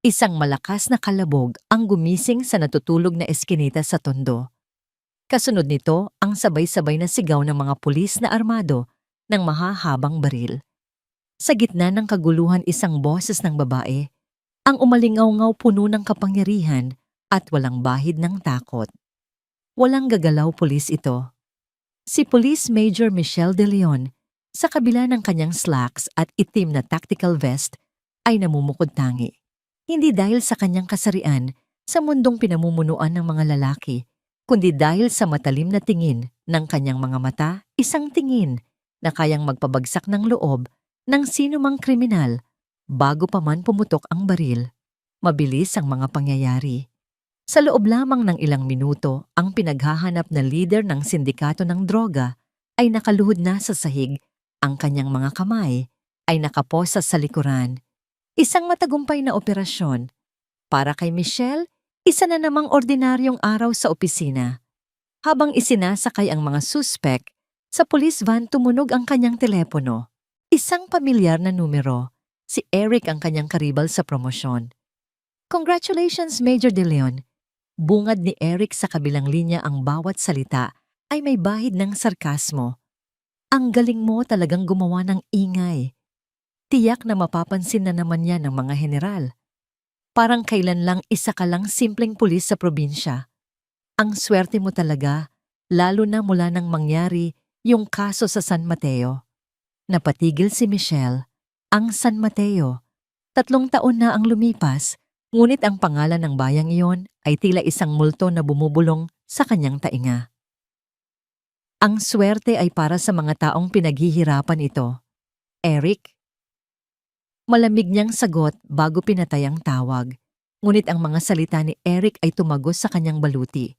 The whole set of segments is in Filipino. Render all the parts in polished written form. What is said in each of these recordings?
Isang malakas na kalabog ang gumising sa natutulog na eskinita sa Tondo. Kasunod nito ang sabay-sabay na sigaw ng mga pulis na armado ng mahahabang baril. Sa gitna ng kaguluhan isang boses ng babae, ang umalingaw-ngaw puno ng kapangyarihan at walang bahid ng takot. Walang gagalaw pulis ito. Si Police Major Michelle De Leon, sa kabila ng kanyang slacks at itim na tactical vest, ay namumukod tangi. Hindi dahil sa kanyang kasarian sa mundong pinamumunuan ng mga lalaki, kundi dahil sa matalim na tingin ng kanyang mga mata, isang tingin na kayang magpabagsak ng loob ng sinumang kriminal bago pa man pumutok ang baril. Mabilis ang mga pangyayari. Sa loob lamang ng ilang minuto, ang pinaghahanap na leader ng sindikato ng droga ay nakaluhod na sa sahig, ang kanyang mga kamay ay nakaposa sa likuran. Isang matagumpay na operasyon. Para kay Michelle, isa na namang ordinaryong araw sa opisina. Habang isinasakay ang mga suspek, sa police van tumunog ang kanyang telepono. Isang pamilyar na numero. Si Eric ang kanyang karibal sa promosyon. Congratulations, Major De Leon. Bungad ni Eric sa kabilang linya, ang bawat salita ay may bahid ng sarkasmo. Ang galing mo talagang gumawa ng ingay. Tiyak na mapapansin na naman yan ng mga general. Parang kailan lang isa ka lang simpleng pulis sa probinsya. Ang swerte mo talaga, lalo na mula nang mangyari yung kaso sa San Mateo. Napatigil si Michelle. Ang San Mateo. 3 taon na ang lumipas, ngunit ang pangalan ng bayang iyon ay tila isang multo na bumubulong sa kanyang tainga. Ang swerte ay para sa mga taong pinaghihirapan ito. Eric? Malamig niyang sagot bago pinatay ang tawag. Ngunit ang mga salita ni Eric ay tumagos sa kanyang baluti.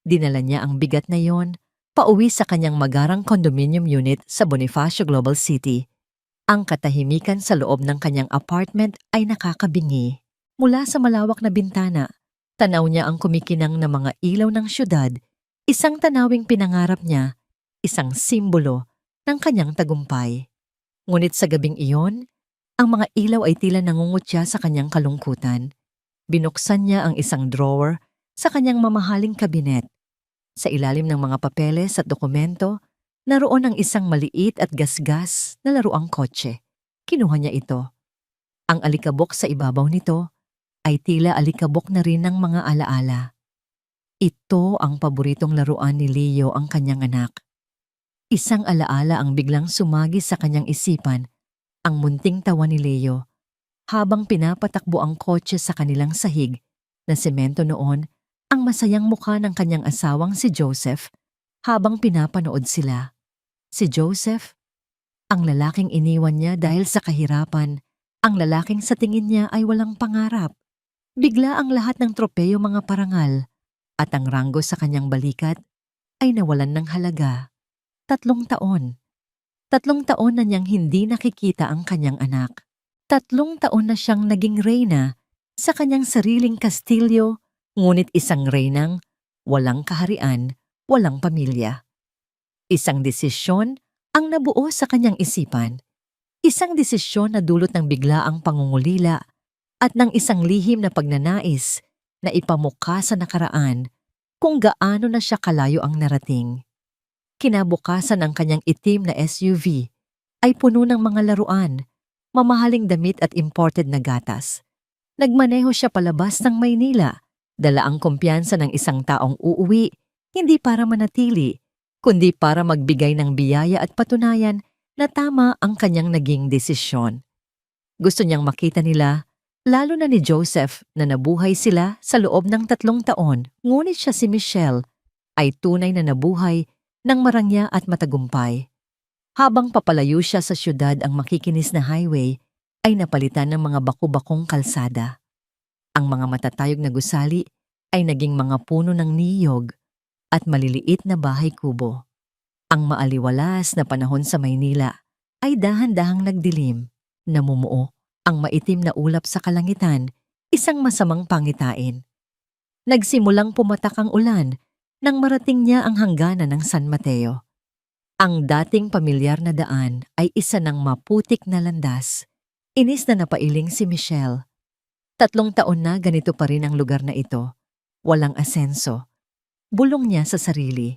Dinala niya ang bigat na iyon pauwi sa kanyang magarang condominium unit sa Bonifacio Global City. Ang katahimikan sa loob ng kanyang apartment ay nakakabingi. Mula sa malawak na bintana, tanaw niya ang kumikinang na mga ilaw ng syudad, isang tanawing pinangarap niya, isang simbolo ng kanyang tagumpay. Ngunit sa gabing iyon, ang mga ilaw ay tila nangungutya sa kanyang kalungkutan. Binuksan niya ang isang drawer sa kanyang mamahaling kabinet. Sa ilalim ng mga papeles at dokumento, naroon ang isang maliit at gasgas na laruang kotse. Kinuha niya ito. Ang alikabok sa ibabaw nito ay tila alikabok na rin ng mga alaala. Ito ang paboritong laruan ni Leo, ang kanyang anak. Isang alaala ang biglang sumagi sa kanyang isipan, ang munting tawa ni Leo, habang pinapatakbo ang kotse sa kanilang sahig na semento noon, ang masayang mukha ng kanyang asawang si Joseph habang pinapanood sila. Si Joseph, ang lalaking iniwan niya dahil sa kahirapan, ang lalaking sa tingin niya ay walang pangarap. Bigla ang lahat ng tropeyo, mga parangal, at ang ranggo sa kanyang balikat ay nawalan ng halaga. 3 taon. 3 taon na niyang hindi nakikita ang kanyang anak. 3 taon na siyang naging reyna sa kanyang sariling kastilyo, ngunit isang reynang walang kaharian, walang pamilya. Isang desisyon ang nabuo sa kanyang isipan. Isang desisyon na dulot ng biglaang pangungulila at ng isang lihim na pagnanais na ipamukha sa nakaraan kung gaano na siya kalayo ang narating. Kinabukasan ang kanyang itim na SUV ay puno ng mga laruan, mamahaling damit at imported na gatas. Nagmaneho siya palabas ng Maynila, dala ang kumpiyansa ng isang taong uuwi, hindi para manatili, kundi para magbigay ng biyaya at patunayan na tama ang kanyang naging desisyon. Gusto niyang makita nila, lalo na ni Joseph, na nabuhay sila sa loob ng 3 taon, ngunit siya, si Michelle, ay tunay na nabuhay ng marangya at matagumpay. Habang papalayo siya sa syudad, ang makikinis na highway ay napalitan ng mga baku-bakong kalsada. Ang mga matatayog na gusali ay naging mga puno ng niyog at maliliit na bahay kubo. Ang maaliwalas na panahon sa Maynila ay dahan-dahang nagdilim, namumuo ang maitim na ulap sa kalangitan, isang masamang pangitain. Nagsimulang pumatak ang ulan nang marating niya ang hangganan ng San Mateo. Ang dating pamilyar na daan ay isa ng maputik na landas. Inis na napailing si Michelle. 3 taon na ganito pa rin ang lugar na ito. Walang asenso. Bulong niya sa sarili.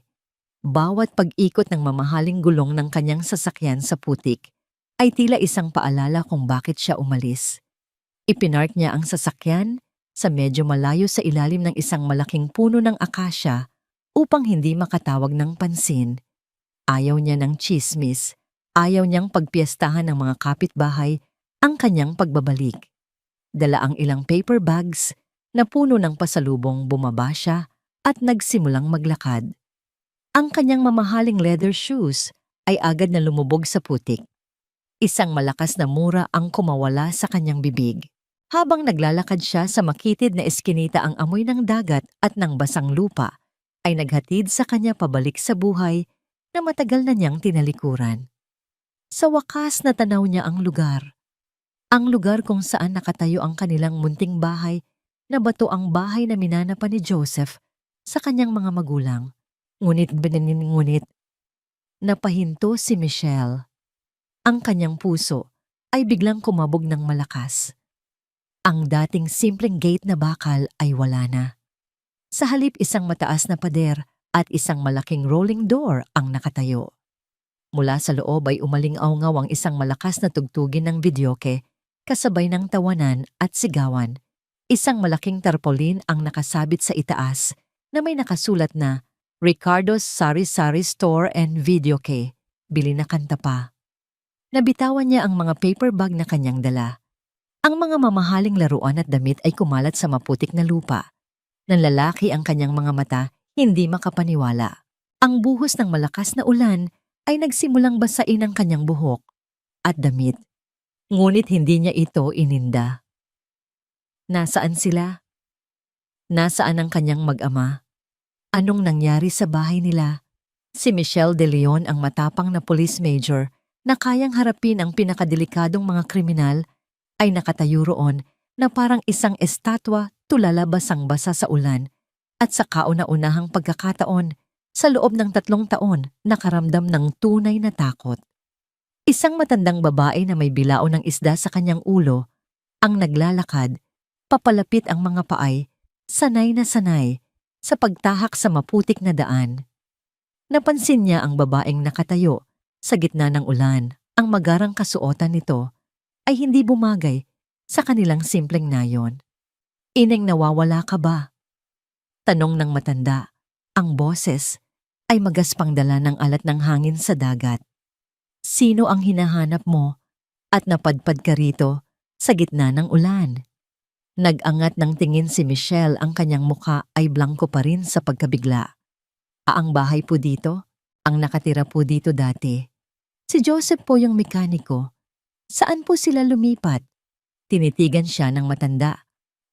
Bawat pag-ikot ng mamahaling gulong ng kanyang sasakyan sa putik ay tila isang paalala kung bakit siya umalis. Ipinark niya ang sasakyan sa medyo malayo sa ilalim ng isang malaking puno ng akasya upang hindi makatawag ng pansin. Ayaw niya ng tsismis, ayaw niyang pagpiestahan ng mga kapitbahay ang kanyang pagbabalik. Dala ang ilang paper bags na puno ng pasalubong, bumaba siya at nagsimulang maglakad. Ang kanyang mamahaling leather shoes ay agad na lumubog sa putik. Isang malakas na mura ang kumawala sa kanyang bibig. Habang naglalakad siya sa makitid na eskinita, ang amoy ng dagat at ng basang lupa ay naghatid sa kanya pabalik sa buhay na matagal na niyang tinalikuran. Sa wakas natanaw niya ang lugar. Ang lugar kung saan nakatayo ang kanilang munting bahay na bato ang bahay na minana pa ni Joseph sa kanyang mga magulang. Ngunit napahinto si Michelle. Ang kanyang puso ay biglang kumabog ng malakas. Ang dating simpleng gate na bakal ay wala na. Sa halip, isang mataas na pader at isang malaking rolling door ang nakatayo. Mula sa loob ay umaling-awngaw ang isang malakas na tugtugin ng videoke kasabay ng tawanan at sigawan. Isang malaking tarpaulin ang nakasabit sa itaas na may nakasulat na Ricardo's Sari-Sari Store and Videoke, bili na kanta pa. Nabitawan niya ang mga paper bag na kanyang dala. Ang mga mamahaling laruan at damit ay kumalat sa maputik na lupa. Nanlalaki ang kanyang mga mata, hindi makapaniwala. Ang buhos ng malakas na ulan ay nagsimulang basain ang kanyang buhok at damit. Ngunit hindi niya ito ininda. Nasaan sila? Nasaan ang kanyang mag-ama? Anong nangyari sa bahay nila? Si Michelle De Leon, ang matapang na police major na kayang harapin ang pinakadelikadong mga kriminal, ay nakatayo roon na parang isang estatwa, tulala basang-basa sa ulan, at sa kauna-unahang pagkakataon, sa loob ng 3 taon, nakaramdam ng tunay na takot. Isang matandang babae na may bilao ng isda sa kanyang ulo ang naglalakad, papalapit ang mga paay, sanay na sanay, sa pagtahak sa maputik na daan. Napansin niya ang babaeng nakatayo sa gitna ng ulan. Ang magarang kasuotan nito ay hindi bumagay sa kanilang simpleng nayon. Ineng, nawawala ka ba? Tanong ng matanda. Ang boses ay magaspang dala ng alat ng hangin sa dagat. Sino ang hinahanap mo at napadpad ka rito sa gitna ng ulan? Nag-angat ng tingin si Michelle, ang kanyang muka ay blanko pa rin sa pagkabigla. Ang bahay po dito? Ang nakatira po dito dati? Si Joseph po yung mekaniko. Saan po sila lumipat? Tinitigan siya ng matanda.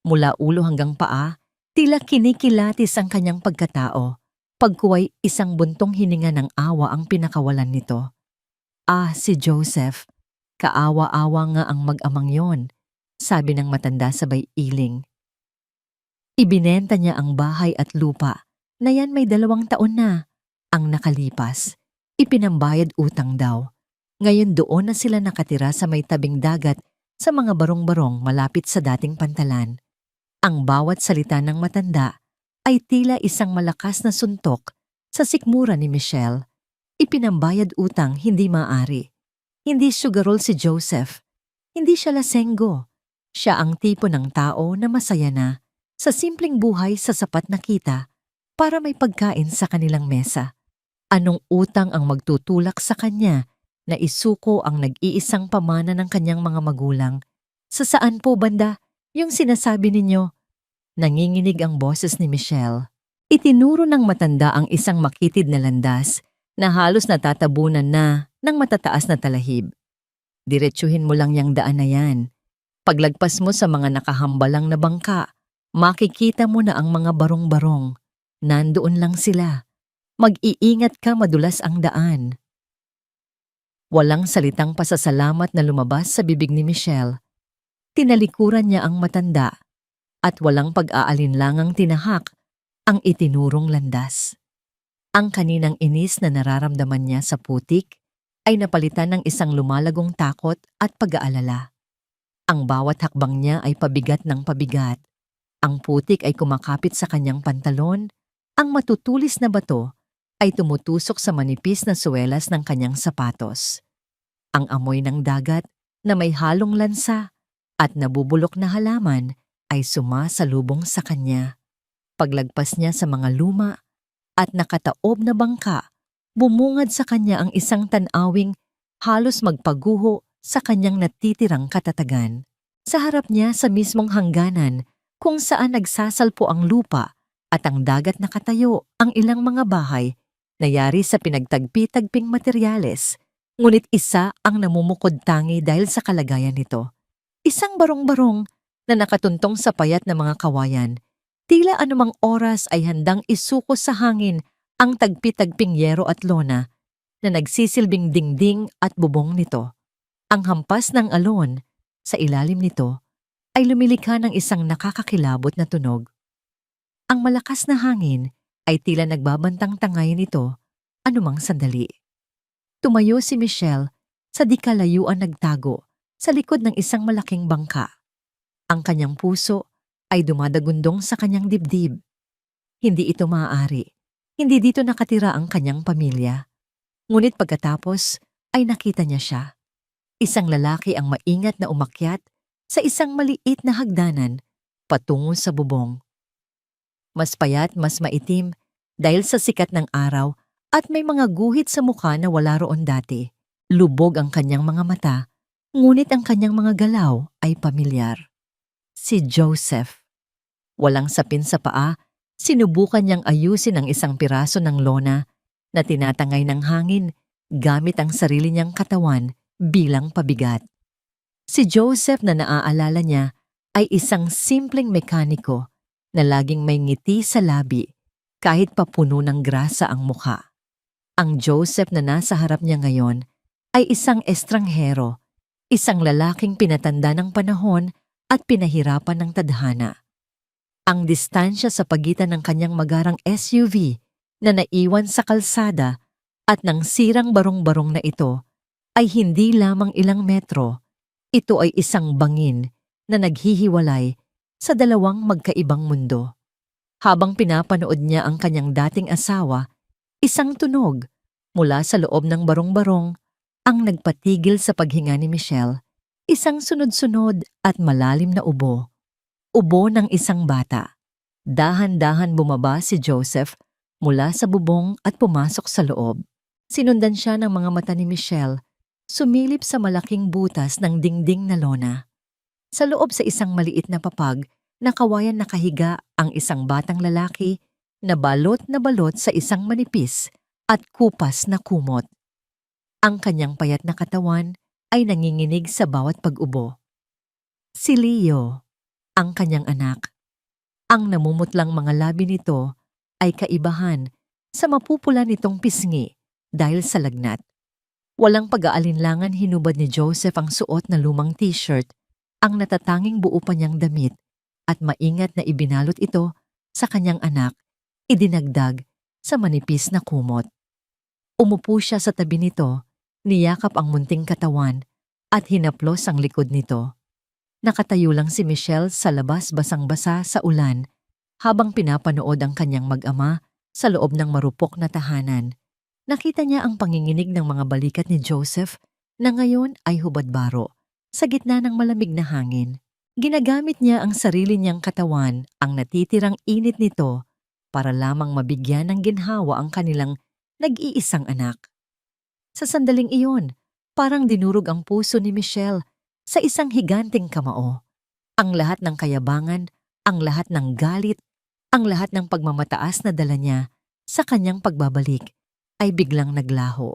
Mula ulo hanggang paa, tila kinikilatis ang kanyang pagkatao. Pagkuway, isang buntong hininga ng awa ang pinakawalan nito. Si Joseph. Kaawa-awa nga ang mag-amang yon, sabi ng matanda sabay iling. Ibinenta niya ang bahay at lupa na yan may 2 taon na ang nakalipas. Ipinambayad utang daw. Ngayon doon na sila nakatira sa may tabing dagat sa mga barong-barong malapit sa dating pantalan. Ang bawat salita ng matanda ay tila isang malakas na suntok sa sikmura ni Michelle. Ipinambayad utang, hindi maaari. Hindi sugarol si Joseph. Hindi siya lasenggo. Siya ang tipo ng tao na masaya na sa simpleng buhay sa sapat na kita para may pagkain sa kanilang mesa. Anong utang ang magtutulak sa kanya na isuko ang nag-iisang pamana ng kanyang mga magulang? Sa saan po banda yung sinasabi ninyo? Nanginginig ang boses ni Michelle. Itinuro ng matanda ang isang makitid na landas na halos natatabunan na ng matataas na talahib. Diretsuhin mo lang yang daan na yan. Paglagpas mo sa mga nakahambalang na bangka, makikita mo na ang mga barong-barong. Nandoon lang sila. Mag-iingat ka, madulas ang daan. Walang salitang pasasalamat na lumabas sa bibig ni Michelle. Tinalikuran niya ang matanda at walang pag-aalinlangang tinahak ang itinurong landas. Ang kaninang inis na nararamdaman niya sa putik ay napalitan ng isang lumalagong takot at pag-aalala. Ang bawat hakbang niya ay pabigat ng pabigat. Ang putik ay kumakapit sa kanyang pantalon. Ang matutulis na bato ay tumutusok sa manipis na suwelas ng kanyang sapatos. Ang amoy ng dagat na may halong lansa at nabubulok na halaman ay sumasalubong sa kanya. Paglagpas niya sa mga luma at nakataob na bangka, bumungad sa kanya ang isang tanawing halos magpaguho sa kanyang natitirang katatagan. Sa harap niya sa mismong hangganan kung saan nagsasalpo ang lupa at ang dagat nakatayo ang ilang mga bahay na yari sa pinagtagpi-tagping materyales, ngunit isa ang namumukod tangi dahil sa kalagayan nito. Isang barong-barong na nakatuntong sa payat na mga kawayan, tila anumang oras ay handang isuko sa hangin ang tagpi-tagping yero at lona na nagsisilbing dingding at bubong nito. Ang hampas ng alon sa ilalim nito ay lumilikha ng isang nakakakilabot na tunog. Ang malakas na hangin ay tila nagbabantang tangay nito anumang sandali. Tumayo si Michelle sa di kalayuan nagtago sa likod ng isang malaking bangka. Ang kanyang puso ay dumadagundong sa kanyang dibdib. Hindi ito maaari. Hindi dito nakatira ang kanyang pamilya. Ngunit pagkatapos ay nakita niya siya. Isang lalaki ang maingat na umakyat sa isang maliit na hagdanan patungo sa bubong. Mas payat, mas maitim dahil sa sikat ng araw at may mga guhit sa mukha na wala roon dati. Lubog ang kanyang mga mata, ngunit ang kanyang mga galaw ay pamilyar. Si Joseph. Walang sapin sa paa, sinubukan niyang ayusin ang isang piraso ng lona na tinatangay ng hangin gamit ang sarili niyang katawan bilang pabigat. Si Joseph na naaalala niya ay isang simpleng mekaniko na laging may ngiti sa labi kahit papuno ng grasa ang mukha. Ang Joseph na nasa harap niya ngayon ay isang estranghero, isang lalaking pinatanda ng panahon at pinahirapan ng tadhana. Ang distansya sa pagitan ng kanyang magarang SUV na naiwan sa kalsada at ng sirang barong-barong na ito ay hindi lamang ilang metro. Ito ay isang bangin na naghihiwalay sa dalawang magkaibang mundo. Habang pinapanood niya ang kanyang dating asawa, isang tunog mula sa loob ng barong-barong ang nagpatigil sa paghinga ni Michelle, isang sunod-sunod at malalim na ubo. Ubo ng isang bata. Dahan-dahan bumaba si Joseph mula sa bubong at pumasok sa loob. Sinundan siya ng mga mata ni Michelle, sumilip sa malaking butas ng dingding na lona. Sa loob sa isang maliit na papag, nakawayan nakahiga ang isang batang lalaki na balot sa isang manipis at kupas na kumot. Ang kanyang payat na katawan ay nanginginig sa bawat pag-ubo. Si Leo, ang kanyang anak. Ang namumutlang mga labi nito ay kaibahan sa mapupula nitong pisngi dahil sa lagnat. Walang pag-aalinlangan hinubad ni Joseph ang suot na lumang t-shirt, ang natatanging buo pa niyang damit at maingat na ibinalot ito sa kanyang anak, idinagdag sa manipis na kumot. Umupo siya sa tabi nito, niyakap ang munting katawan at hinaplos ang likod nito. Nakatayo lang si Michelle sa labas basang-basa sa ulan habang pinapanood ang kanyang mag-ama sa loob ng marupok na tahanan. Nakita niya ang panginginig ng mga balikat ni Joseph na ngayon ay hubad-baro sa gitna ng malamig na hangin. Ginagamit niya ang sarili niyang katawan, ang natitirang init nito, para lamang mabigyan ng ginhawa ang kanilang nag-iisang anak. Sa sandaling iyon, parang dinurog ang puso ni Michelle sa isang higanting kamao. Ang lahat ng kayabangan, ang lahat ng galit, ang lahat ng pagmamataas na dala niya sa kanyang pagbabalik ay biglang naglaho.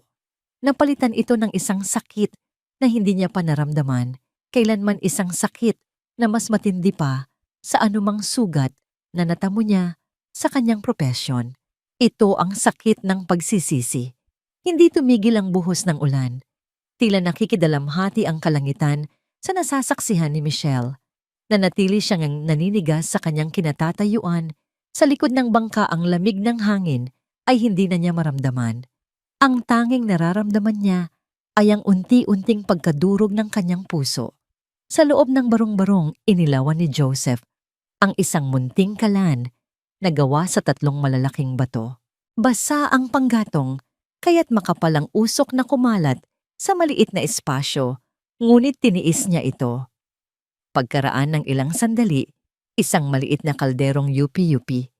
Napalitan ito ng isang sakit na hindi niya pa naramdaman, kailanman isang sakit na mas matindi pa sa anumang sugat na natamo niya sa kanyang propesyon. Ito ang sakit ng pagsisisi. Hindi tumigil ang buhos ng ulan. Tila nakikidalamhati ang kalangitan sa nasasaksihan ni Michelle. Nanatili siyang naninigas sa kanyang kinatatayuan. Sa likod ng bangka ang lamig ng hangin ay hindi na niya maramdaman. Ang tanging nararamdaman niya ay ang unti-unting pagkadurog ng kanyang puso. Sa loob ng barong-barong, inilawan ni Joseph ang isang munting kalan na gawa sa 3 malalaking bato. Basa ang panggatong, kaya't makapal ang usok na kumalat sa maliit na espasyo, ngunit tiniis niya ito. Pagkaraan ng ilang sandali, isang maliit na kalderong yupi-yupi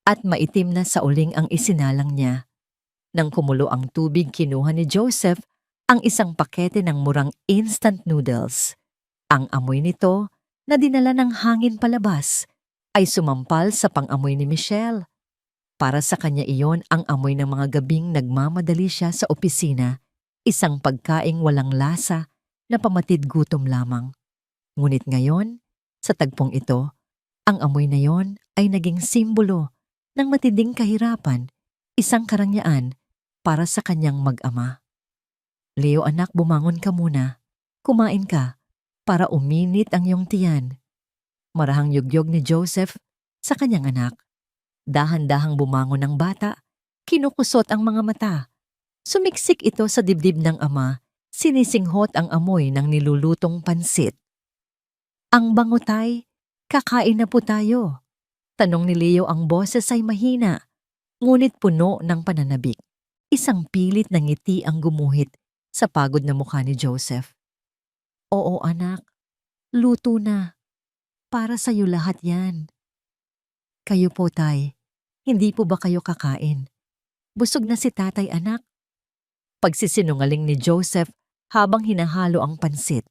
at maitim na sa uling ang isinalang niya. Nang kumulo ang tubig, kinuha ni Joseph ang isang pakete ng murang instant noodles. Ang amoy nito, na dinala ng hangin palabas, ay sumampal sa pang-amoy ni Michelle. Para sa kanya iyon ang amoy ng mga gabing nagmamadali siya sa opisina, isang pagkaing walang lasa na pamatid gutom lamang. Ngunit ngayon, sa tagpong ito, ang amoy na yon ay naging simbolo ng matinding kahirapan, isang karangyaan para sa kanyang mag-ama. Leo anak, bumangon ka muna. Kumain ka para uminit ang iyong tiyan. Marahang yugyog ni Joseph sa kanyang anak. Dahan-dahang bumangon ang bata, kinukusot ang mga mata. Sumiksik ito sa dibdib ng ama, sinisinghot ang amoy ng nilulutong pansit. Ang bango tay, kakain na po tayo. Tanong ni Leo, ang boses ay mahina, ngunit puno ng pananabik. Isang pilit na ngiti ang gumuhit sa pagod na mukha ni Joseph. Oo anak, luto na. Para sa'yo lahat yan. Kayo po tay, hindi po ba kayo kakain? Busog na si tatay anak. Pagsisinungaling ni Joseph habang hinahalo ang pansit.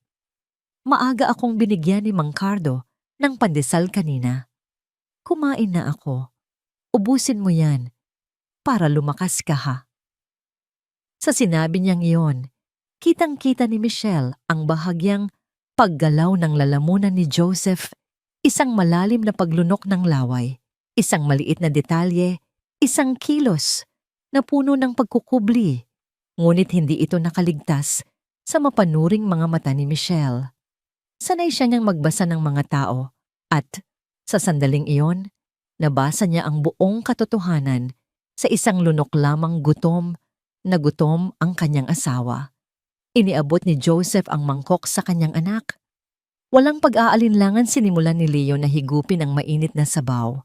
Maaga akong binigyan ni Mang Cardo ng pandesal kanina. Kumain na ako. Ubusin mo yan para lumakas ka ha. Sa sinabi niyang iyon, kitang-kita ni Michelle ang bahagyang paggalaw ng lalamunan ni Joseph, isang malalim na paglunok ng laway, isang maliit na detalye, isang kilos na puno ng pagkukubli, ngunit hindi ito nakaligtas sa mapanuring mga mata ni Michelle. Sanay siya niyang magbasa ng mga tao at sa sandaling iyon, nabasa niya ang buong katotohanan sa isang lunok lamang gutom na gutom ang kanyang asawa. Iniabot ni Joseph ang mangkok sa kanyang anak. Walang pag-aalinlangan sinimulan ni Leo na higupin ang mainit na sabaw.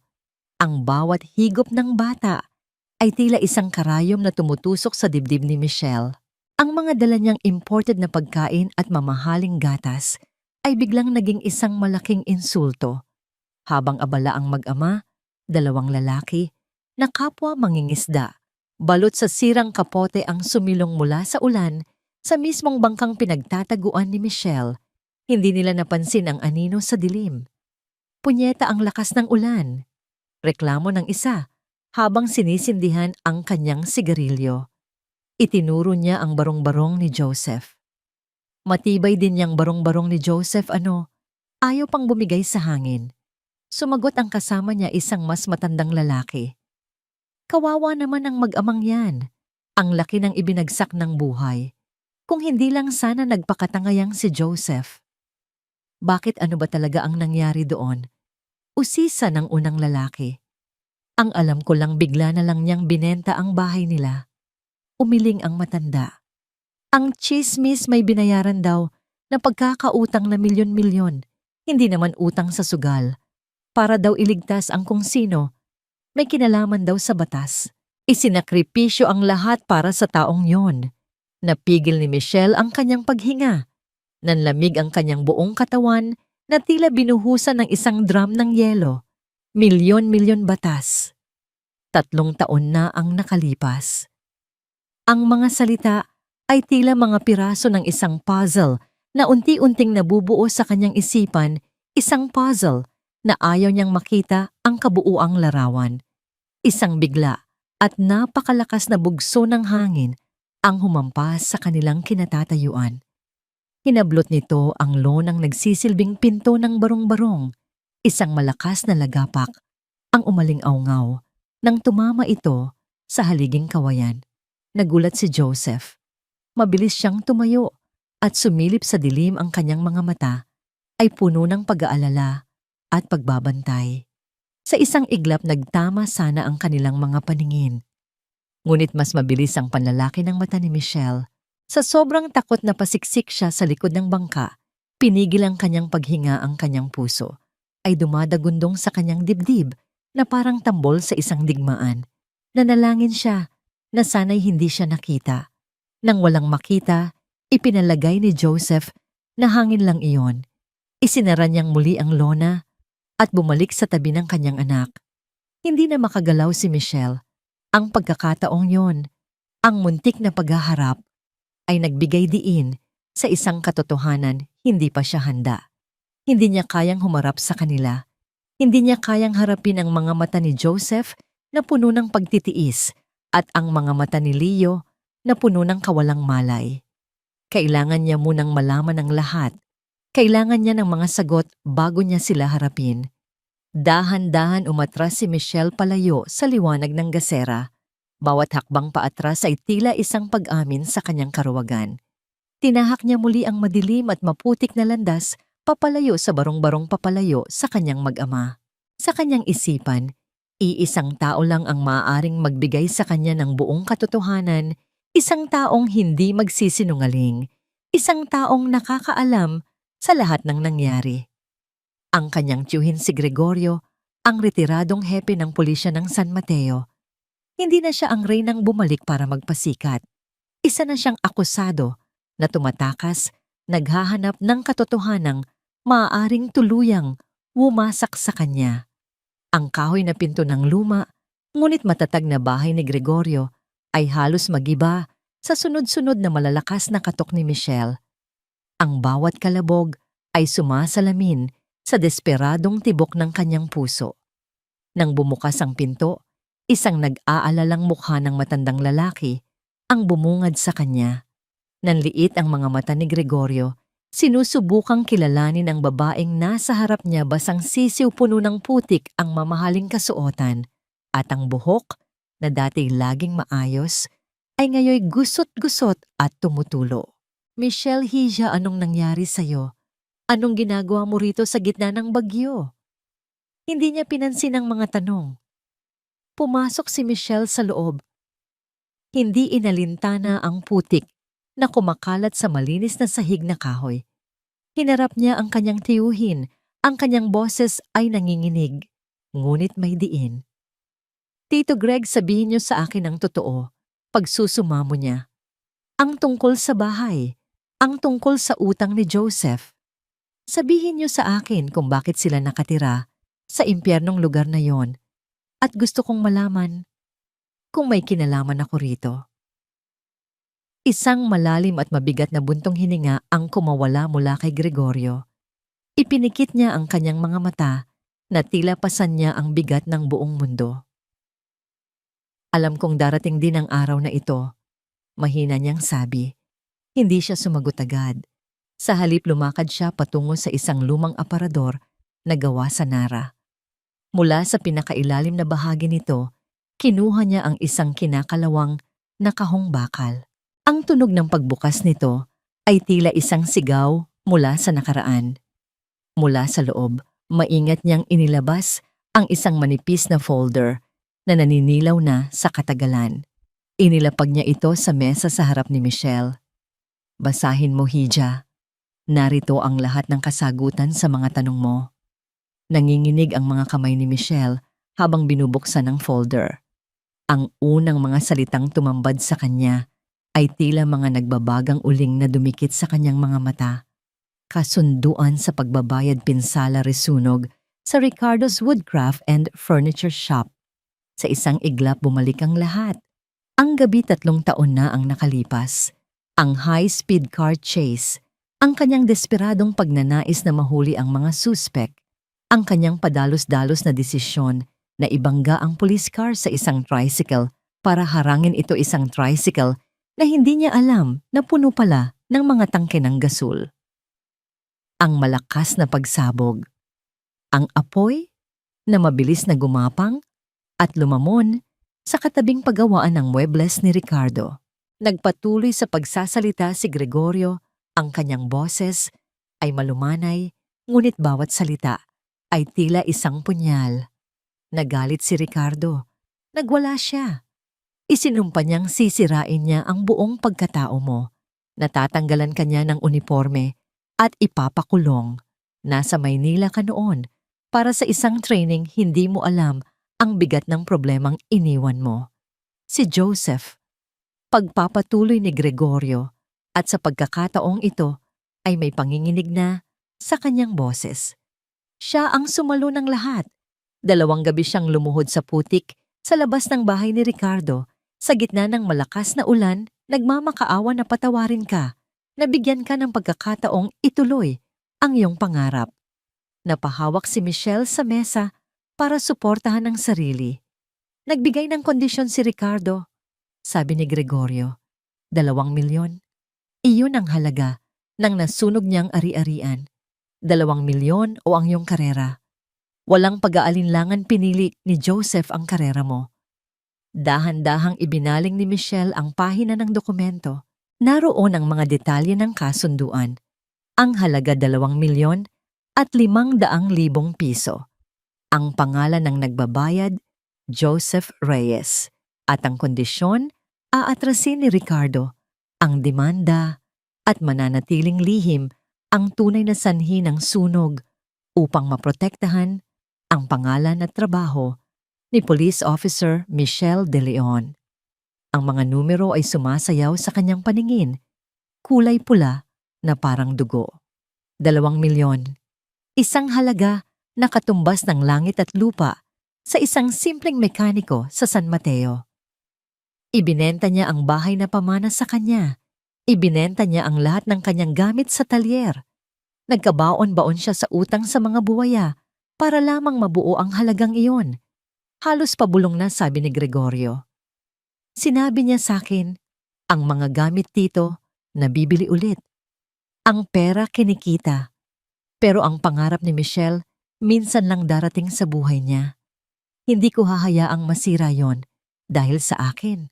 Ang bawat higop ng bata ay tila isang karayom na tumutusok sa dibdib ni Michelle. Ang mga dala niyang imported na pagkain at mamahaling gatas ay biglang naging isang malaking insulto. Habang abala ang mag-ama, 2 lalaki, na kapwa mangingisda, balot sa sirang kapote ang sumilong mula sa ulan sa mismong bangkang pinagtataguan ni Michelle. Hindi nila napansin ang anino sa dilim. Punyeta ang lakas ng ulan. Reklamo ng isa habang sinisindihan ang kanyang sigarilyo. Itinuro niya ang barong-barong ni Joseph. Matibay din niyang barong-barong ni Joseph, ayaw pang bumigay sa hangin. Sumagot ang kasama niya, isang mas matandang lalaki. Kawawa naman ang mag-amang yan. Ang laki ng ibinagsak ng buhay. Kung hindi lang sana nagpakatangayang si Joseph. Bakit ano ba talaga ang nangyari doon? Usisa ng unang lalaki. Ang alam ko lang, bigla na lang niyang binenta ang bahay nila. Umiling ang matanda. Ang chismis may binayaran daw na pagkakautang na milyon-milyon, hindi naman utang sa sugal. Para daw iligtas ang kung sino, may kinalaman daw sa batas. Isinakripisyo ang lahat para sa taong yon. Napigil ni Michelle ang kanyang paghinga. Nanlamig ang kanyang buong katawan na tila binuhusan ng isang drum ng yelo. Milyon-milyon batas. 3 taon na ang nakalipas. Ang mga salita ay tila mga piraso ng isang puzzle na unti-unting nabubuo sa kanyang isipan, isang puzzle na ayaw niyang makita ang kabuuang larawan. Isang bigla at napakalakas na bugso ng hangin ang humampas sa kanilang kinatatayuan. Hinablot nito ang lonang nagsisilbing pinto ng barong-barong, isang malakas na lagapak ang umaling-awngaw nang tumama ito sa haliging kawayan. Nagulat si Joseph. Mabilis siyang tumayo at sumilip sa dilim, ang kanyang mga mata ay puno ng pag-aalala at pagbabantay. Sa isang iglap nagtama sana ang kanilang mga paningin. Ngunit mas mabilis ang panlalaki ng mata ni Michelle. Sa sobrang takot na pasiksik siya sa likod ng bangka, Pinigil ang kanyang paghinga, ang kanyang puso ay dumadagundong sa kanyang dibdib na parang tambol sa isang digmaan. Nanalangin siya na sana'y hindi siya nakita. Nang walang makita, ipinalagay ni Joseph na hangin lang iyon. Isinara niyang muli ang lona at bumalik sa tabi ng kanyang anak. Hindi na makagalaw si Michelle. Ang pagkakataong yon, ang muntik na paghaharap, ay nagbigay diin sa isang katotohanan hindi pa siya handa. Hindi niya kayang humarap sa kanila. Hindi niya kayang harapin ang mga mata ni Joseph na puno ng pagtitiis at ang mga mata ni Leo na puno ng kawalang malay. Kailangan niya munang malaman ang lahat. Kailangan niya ng mga sagot bago niya sila harapin. Dahan-dahan umatras si Michelle palayo sa liwanag ng gasera. Bawat hakbang paatras ay tila isang pag-amin sa kanyang karuwagan. Tinahak niya muli ang madilim at maputik na landas papalayo sa barong-barong papalayo sa kanyang mag-ama. Sa kanyang isipan, iisang tao lang ang maaaring magbigay sa kanya ng buong katotohanan, isang taong hindi magsisinungaling, isang taong nakakaalam sa lahat ng nangyari. Ang kanyang tiyuhin si Gregorio, ang retiradong hepe ng pulisya ng San Mateo. Hindi na siya ang reynang bumalik para magpasikat. Isa na siyang akusado na tumatakas, naghahanap ng katotohanang maaaring tuluyang wumasak sa kanya. Ang kahoy na pinto ng luma, ngunit matatag na bahay ni Gregorio ay halos magiba sa sunod-sunod na malalakas na katok ni Michelle. Ang bawat kalabog ay sumasalamin sa desperadong tibok ng kanyang puso. Nang bumukas ang pinto, isang nag-aalalang mukha ng matandang lalaki ang bumungad sa kanya. Nanliit ang mga mata ni Gregorio, sinusubukang kilalanin ang babaeng nasa harap niya basang sisiw puno ng putik ang mamahaling kasuotan at ang buhok na dati laging maayos ay ngayoy gusot-gusot at tumutulo. Michelle Hija, anong nangyari sa'yo? Anong ginagawa mo rito sa gitna ng bagyo? Hindi niya pinansin ang mga tanong. Pumasok si Michelle sa loob. Hindi inalintana ang putik na kumakalat sa malinis na sahig na kahoy. Hinarap niya ang kanyang tiyuhin, ang kanyang boses ay nanginginig, ngunit may diin. Tito Greg, sabihin niyo sa akin ang totoo, pagsusumamo niya. Ang tungkol sa bahay, ang tungkol sa utang ni Joseph. Sabihin niyo sa akin kung bakit sila nakatira sa impyernong lugar na yon, at gusto kong malaman kung may kinalaman ako rito. Isang malalim at mabigat na buntong hininga ang kumawala mula kay Gregorio. Ipinikit niya ang kanyang mga mata na tila pasan niya ang bigat ng buong mundo. Alam kong darating din ang araw na ito, mahina niyang sabi. Hindi siya sumagot agad. Sa halip lumakad siya patungo sa isang lumang aparador na gawa sa Nara. Mula sa pinakailalim na bahagi nito, kinuha niya ang isang kinakalawang na kahong bakal. Ang tunog ng pagbukas nito ay tila isang sigaw mula sa nakaraan. Mula sa loob, maingat niyang inilabas ang isang manipis na folder na naninilaw na sa katagalan. Inilapag niya ito sa mesa sa harap ni Michelle. Basahin mo, Hija. Narito ang lahat ng kasagutan sa mga tanong mo. Nanginginig ang mga kamay ni Michelle habang binubuksan ang folder. Ang unang mga salitang tumambad sa kanya ay tila mga nagbabagang uling na dumikit sa kanyang mga mata. Kasunduan sa pagbabayad pinsala resunog sa Ricardo's Woodcraft and Furniture Shop. Sa isang iglap bumalik ang lahat. Ang gabi 3 taon na ang nakalipas. Ang high-speed car chase, ang kanyang desperadong pagnanais na mahuli ang mga suspek, ang kanyang padalos-dalos na desisyon na ibangga ang police car sa isang tricycle para harangin ito isang tricycle na hindi niya alam na puno pala ng mga tangke ng gasul. Ang malakas na pagsabog. Ang apoy na mabilis na gumapang at lumamon sa katabing paggawaan ng muebles ni Ricardo. Nagpatuloy sa pagsasalita si Gregorio, ang kanyang boses ay malumanay, ngunit bawat salita ay tila isang punyal. Nagalit si Ricardo. Nagwala siya. Isinumpa niyang sisirain niya ang buong pagkatao mo. Natatanggalan kanya ng uniforme at ipapakulong. Nasa Maynila ka noon para sa isang training, hindi mo alam ang bigat ng problemang iniwan mo. Si Joseph, pagpapatuloy ni Gregorio, at sa pagkakataong ito ay may panginginig na sa kanyang boses. Siya ang sumalo ng lahat. 2 gabi siyang lumuhod sa putik sa labas ng bahay ni Ricardo. Sa gitna ng malakas na ulan, nagmamakaawa na patawarin ka. Nabigyan ka ng pagkakataong ituloy ang iyong pangarap. Napahawak si Michelle sa mesa para suportahan ang sarili. Nagbigay ng kondisyon si Ricardo. Sabi ni Gregorio, 2 milyon. Iyon ang halaga ng nasunog niyang ari-arian. 2 milyon o ang iyong karera. Walang pag-aalinlangan pinili ni Joseph ang karera mo. Dahan-dahang ibinaling ni Michelle ang pahina ng dokumento. Naroon ang mga detalye ng kasunduan. Ang halaga 2 milyon at 500,000 piso. Ang pangalan ng nagbabayad, Joseph Reyes. At ang kondisyon, aatrasin ni Ricardo ang demanda at mananatiling lihim ang tunay na sanhi ng sunog upang maprotektahan ang pangalan at trabaho ni Police Officer Michelle De Leon. Ang mga numero ay sumasayaw sa kanyang paningin, kulay pula na parang dugo. 2 milyon. Isang halaga na katumbas ng langit at lupa sa isang simpleng mekaniko sa San Mateo. Ibinenta niya ang bahay na pamana sa kanya. Ibinenta niya ang lahat ng kanyang gamit sa talyer. Nagkabaon-baon siya sa utang sa mga buwaya para lamang mabuo ang halagang iyon. Halos pabulong na, sabi ni Gregorio. Sinabi niya sa akin, ang mga gamit dito, nabibili ulit. Ang pera kinikita. Pero ang pangarap ni Michelle, minsan lang darating sa buhay niya. Hindi ko hahayaang masira yon dahil sa akin.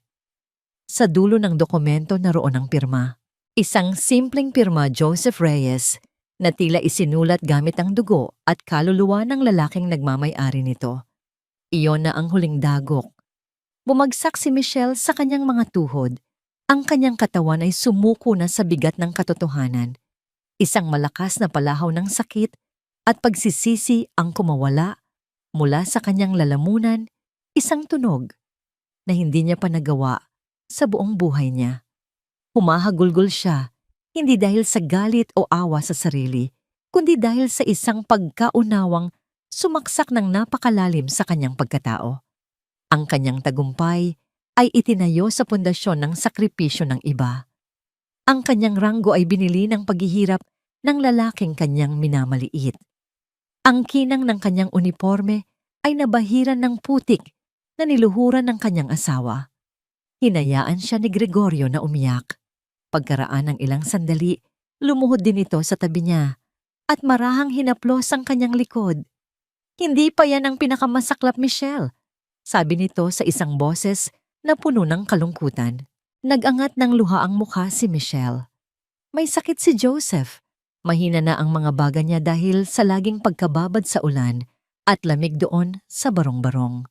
Sa dulo ng dokumento naroon ang pirma. Isang simpleng pirma, Joseph Reyes, na tila isinulat gamit ang dugo at kaluluwa ng lalaking nagmamay-ari nito. Iyon na ang huling dagok. Bumagsak si Michelle sa kanyang mga tuhod. Ang kanyang katawan ay sumuko na sa bigat ng katotohanan. Isang malakas na palahaw ng sakit at pagsisisi ang kumawala mula sa kanyang lalamunan, isang tunog na hindi niya pa nagawa sa buong buhay niya. Humahagulgol siya, hindi dahil sa galit o awa sa sarili, kundi dahil sa isang pagkaunawang sumaksak ng napakalalim sa kanyang pagkatao. Ang kanyang tagumpay ay itinayo sa pundasyon ng sakripisyo ng iba. Ang kanyang ranggo ay binili ng paghihirap ng lalaking kanyang minamaliit. Ang kinang ng kanyang uniforme ay nabahiran ng putik na niluhuran ng kanyang asawa. Hinayaan siya ni Gregorio na umiyak. Pagkaraan ng ilang sandali, lumuhod din ito sa tabi niya at marahang hinaplos ang kanyang likod. Hindi pa yan ang pinakamasaklap, Michelle, sabi nito sa isang boses na puno ng kalungkutan. Nag-angat ng luha ang mukha si Michelle. May sakit si Joseph. Mahina na ang mga baga niya dahil sa laging pagkababad sa ulan at lamig doon sa barong-barong.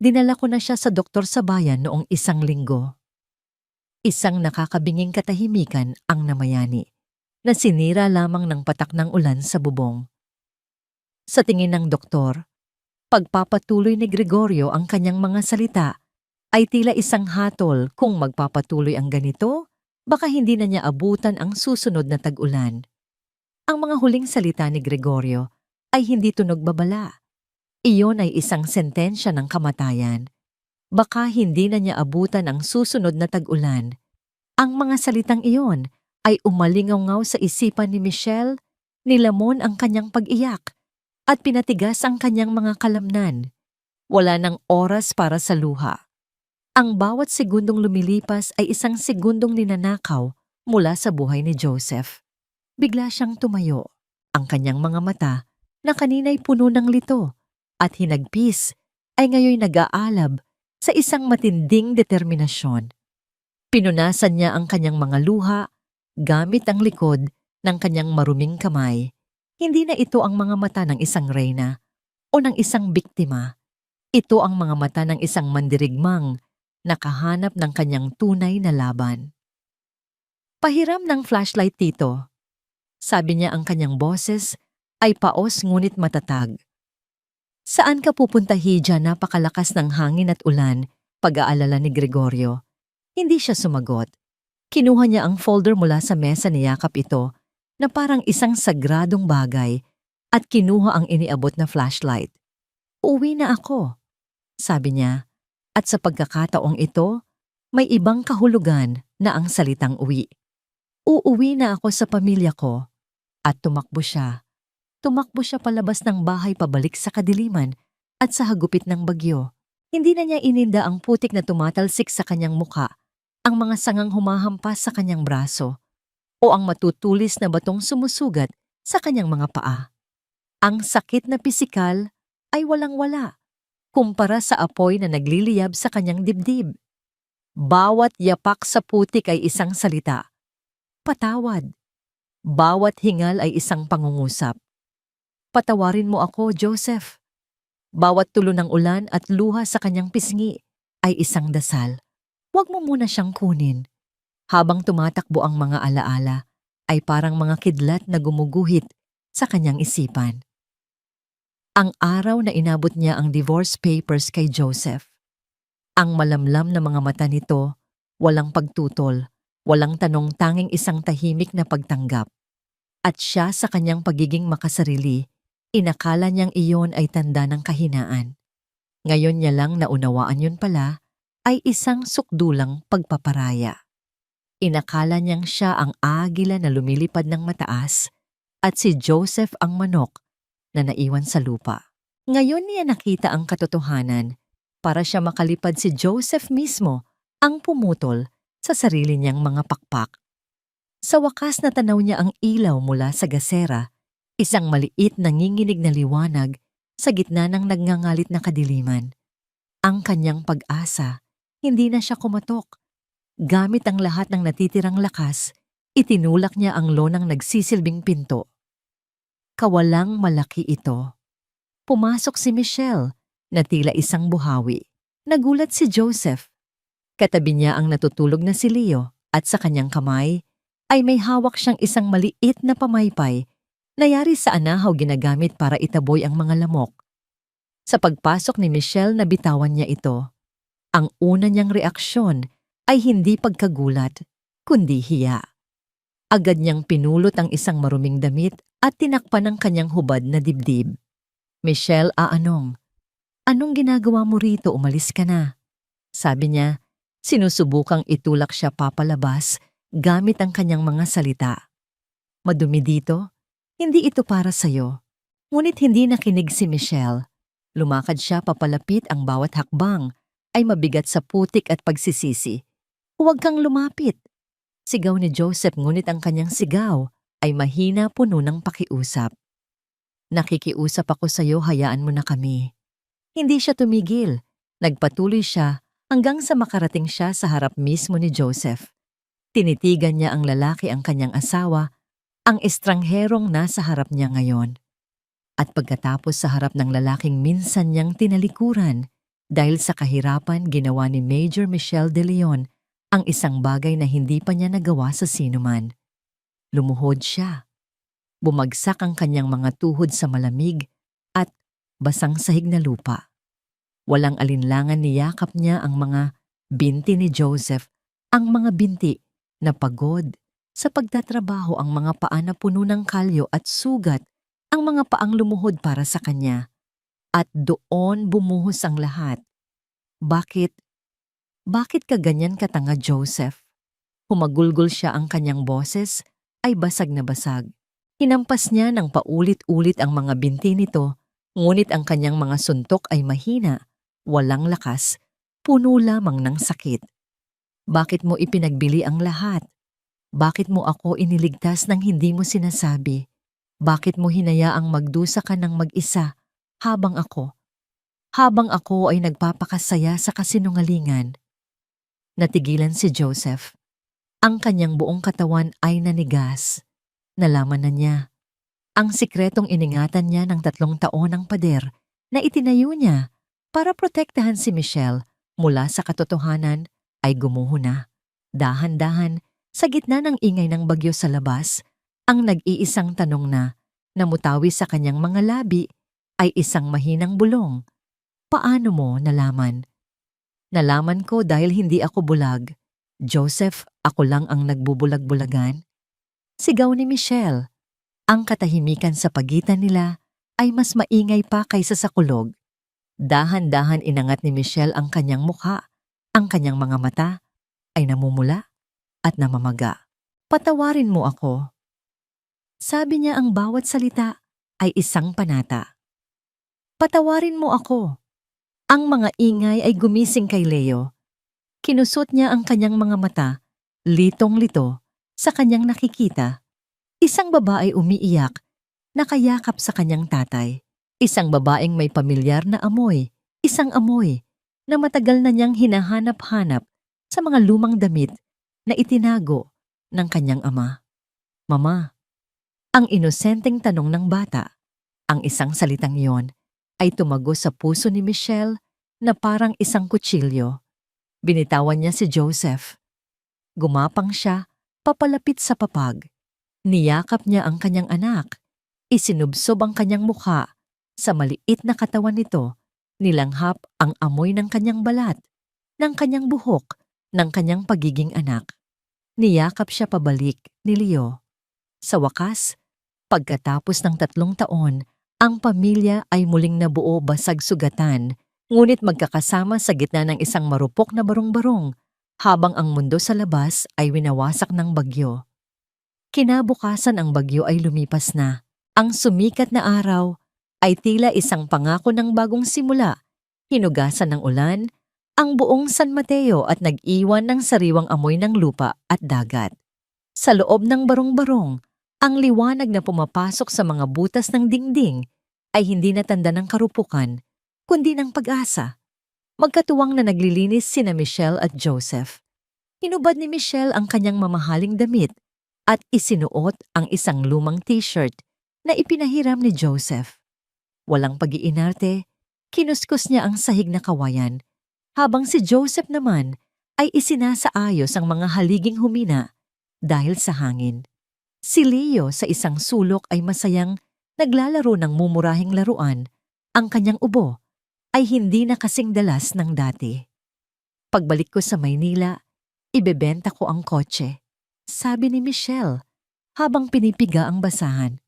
Dinala ko na siya sa doktor sa bayan noong 1 linggo. Isang nakakabinging katahimikan ang namayani, na sinira lamang ng patak ng ulan sa bubong. Sa tingin ng doktor, pagpapatuloy ni Gregorio ang kanyang mga salita ay tila isang hatol. Kung magpapatuloy ang ganito, baka hindi na niya abutan ang susunod na tag-ulan. Ang mga huling salita ni Gregorio ay hindi tunog babala. Iyon ay isang sentensya ng kamatayan. Baka hindi na niya abutan ang susunod na tag-ulan. Ang mga salitang iyon ay umalingaw sa isipan ni Michelle, nilamon ang kanyang pag-iyak, at pinatigas ang kanyang mga kalamnan. Wala nang oras para sa luha. Ang bawat segundong lumilipas ay isang segundong ninanakaw mula sa buhay ni Joseph. Bigla siyang tumayo. Ang kanyang mga mata, na kanina'y puno ng lito at hinagpis, ay ngayon nag-aalab sa isang matinding determinasyon. Pinunasan niya ang kanyang mga luha gamit ang likod ng kanyang maruming kamay. Hindi na ito ang mga mata ng isang reyna o ng isang biktima. Ito ang mga mata ng isang mandirigmang nakahanap ng kanyang tunay na laban. Pahiram ng flashlight, Tito, Sabi niya, ang kanyang boses ay paos ngunit matatag. Saan ka pupunta, Hija? Napakalakas ng hangin at ulan, pag-aalala ni Gregorio. Hindi siya sumagot. Kinuha niya ang folder mula sa mesa, niyakap ito na parang isang sagradong bagay at kinuha ang iniabot na flashlight. Uuwi na ako, sabi niya, at sa pagkakataong ito, may ibang kahulugan na ang salitang uwi. Uuwi na ako sa pamilya ko. At tumakbo siya. Tumakbo siya palabas ng bahay pabalik sa kadiliman at sa hagupit ng bagyo. Hindi na niya ininda ang putik na tumatalsik sa kanyang muka, ang mga sangang humahampas sa kanyang braso, o ang matutulis na batong sumusugat sa kanyang mga paa. Ang sakit na pisikal ay walang-wala kumpara sa apoy na nagliliyab sa kanyang dibdib. Bawat yapak sa putik ay isang salita. Patawad. Bawat hingal ay isang pangungusap. Patawarin mo ako, Joseph. Bawat tulo ng ulan at luha sa kanyang pisngi ay isang dasal. Huwag mo muna siyang kunin. Habang tumatakbo ang mga alaala, ay parang mga kidlat na gumuguhit sa kanyang isipan. Ang araw na inabot niya ang divorce papers kay Joseph. Ang malamlam na mga mata nito, walang pagtutol, walang tanong, tanging isang tahimik na pagtanggap. At siya sa kanyang pagiging makasarili, inakala niyang iyon ay tanda ng kahinaan. Ngayon niya lang naunawaan yun pala ay isang sukdulang pagpaparaya. Inakala niyang siya ang agila na lumilipad ng mataas at si Joseph ang manok na naiwan sa lupa. Ngayon niya nakita ang katotohanan. Para siya makalipad, si Joseph mismo ang pumutol sa sarili niyang mga pakpak. Sa wakas natanaw niya ang ilaw mula sa gasera, isang maliit nanginginig na liwanag sa gitna ng nagngangalit na kadiliman. Ang kanyang pag-asa, hindi na siya kumatok. Gamit ang lahat ng natitirang lakas, itinulak niya ang lonang nagsisilbing pinto. Kawalang malaki ito. Pumasok si Michelle, na tila isang buhawi. Nagulat si Joseph. Katabi niya ang natutulog na si Leo at sa kanyang kamay ay may hawak siyang isang maliit na pamaypay na yari sa anahaw ginagamit para itaboy ang mga lamok. Sa pagpasok ni Michelle, nabitawan niya ito. Ang una niyang reaksyon ay hindi pagkagulat, kundi hiya. Agad niyang pinulot ang isang maruming damit at tinakpan ang kanyang hubad na dibdib. Michelle, anong ginagawa mo rito? Umalis ka na. Sabi niya, sinusubukang itulak siya papalabas gamit ang kanyang mga salita. Madumi dito? Hindi ito para sa'yo. Ngunit hindi nakinig si Michelle. Lumakad siya papalapit, ang bawat hakbang ay mabigat sa putik at pagsisisi. Huwag kang lumapit. Sigaw ni Joseph, ngunit ang kanyang sigaw ay mahina, puno ng pakiusap. Nakikiusap ako sa'yo, hayaan mo na kami. Hindi siya tumigil. Nagpatuloy siya hanggang sa makarating siya sa harap mismo ni Joseph. Tinitigan niya ang lalaki, ang kanyang asawa, ang estrangherong nasa harap niya ngayon. At pagkatapos sa harap ng lalaking minsan niyang tinalikuran, dahil sa kahirapan, ginawa ni Major Michelle De Leon ang isang bagay na hindi pa niya nagawa sa sinuman. Lumuhod siya. Bumagsak ang kanyang mga tuhod sa malamig at basang sahig na lupa. Walang alinlangan, niyakap niya ang mga binti ni Joseph, ang mga binti na pagod sa pagtatrabaho, ang mga paa na puno ng kalyo at sugat, ang mga paang lumuhod para sa kanya. At doon bumuhos ang lahat. Bakit ka ganyan katanga, Joseph? Humagulgol siya, ang kanyang boses ay basag na basag. Hinampas niya ng paulit-ulit ang mga binti nito, ngunit ang kanyang mga suntok ay mahina, walang lakas, puno lamang ng sakit. Bakit mo ipinagbili ang lahat? Bakit mo ako iniligtas nang hindi mo sinasabi? Bakit mo hinayaang magdusa ka ng mag-isa habang ako ay nagpapakasaya sa kasinungalingan? Natigilan si Joseph. Ang kanyang buong katawan ay nanigas. Nalaman na niya. Ang sikretong iningatan niya ng 3 taon ng pader na itinayo niya para protektahan si Michelle mula sa katotohanan ay gumuho na. Dahan-dahan, sa gitna ng ingay ng bagyo sa labas, Ang nag-iisang tanong na namutawi sa kanyang mga labi ay isang mahinang bulong. Paano mo nalaman? Nalaman ko dahil hindi ako bulag. Joseph, ako lang ang nagbubulag-bulagan. Sigaw ni Michelle. Ang katahimikan sa pagitan nila ay mas maingay pa kaysa sa kulog. Dahan-dahan inangat ni Michelle ang kanyang mukha. Ang kanyang mga mata ay namumula at namamaga. Patawarin mo ako. Sabi niya, ang bawat salita ay isang panata. Patawarin mo ako. Ang mga ingay ay gumising kay Leo. Kinusot niya ang kanyang mga mata, litong-lito, sa kanyang nakikita. Isang babae umiiyak, nakayakap sa kanyang tatay. Isang babaeng may pamilyar na amoy, isang amoy na matagal na niyang hinahanap-hanap sa mga lumang damit na itinago ng kanyang ama. Mama, ang inosenteng tanong ng bata, ang isang salitang iyon ay tumago sa puso ni Michelle na parang isang kutsilyo. Binitawan niya si Joseph. Gumapang siya, papalapit sa papag. Niyakap niya ang kanyang anak. Isinubsob ang kanyang mukha. Sa maliit na katawan nito, nilanghap ang amoy ng kanyang balat, ng kanyang buhok, ng kanyang pagiging anak. Niyakap siya pabalik ni Leo. Sa wakas, pagkatapos ng 3 taon, ang pamilya ay muling nabuo basag sugatan, ngunit magkakasama sa gitna ng isang marupok na barong-barong, habang ang mundo sa labas ay winawasak ng bagyo. Kinabukasan ang bagyo ay lumipas na. Ang sumikat na araw ay tila isang pangako ng bagong simula. Hinugasan ng ulan ang buong San Mateo at nag-iwan ng sariwang amoy ng lupa at dagat. Sa loob ng barong-barong, ang liwanag na pumapasok sa mga butas ng dingding ay hindi na tanda ng karupukan, kundi ng pag-asa. Magkatuwang na naglilinis sina Michelle at Joseph. Hinubad ni Michelle ang kanyang mamahaling damit at isinuot ang isang lumang t-shirt na ipinahiram ni Joseph. Walang pag-iinarte, kinuskus niya ang sahig na kawayan, habang si Joseph naman ay isinasaayos ang mga haliging humina dahil sa hangin. Si Leo sa isang sulok ay masayang naglalaro ng mumurahing laruan. Ang kanyang ubo ay hindi na kasing dalas ng dati. Pagbalik ko sa Maynila, ibebenta ko ang kotse, sabi ni Michelle habang pinipiga ang basahan.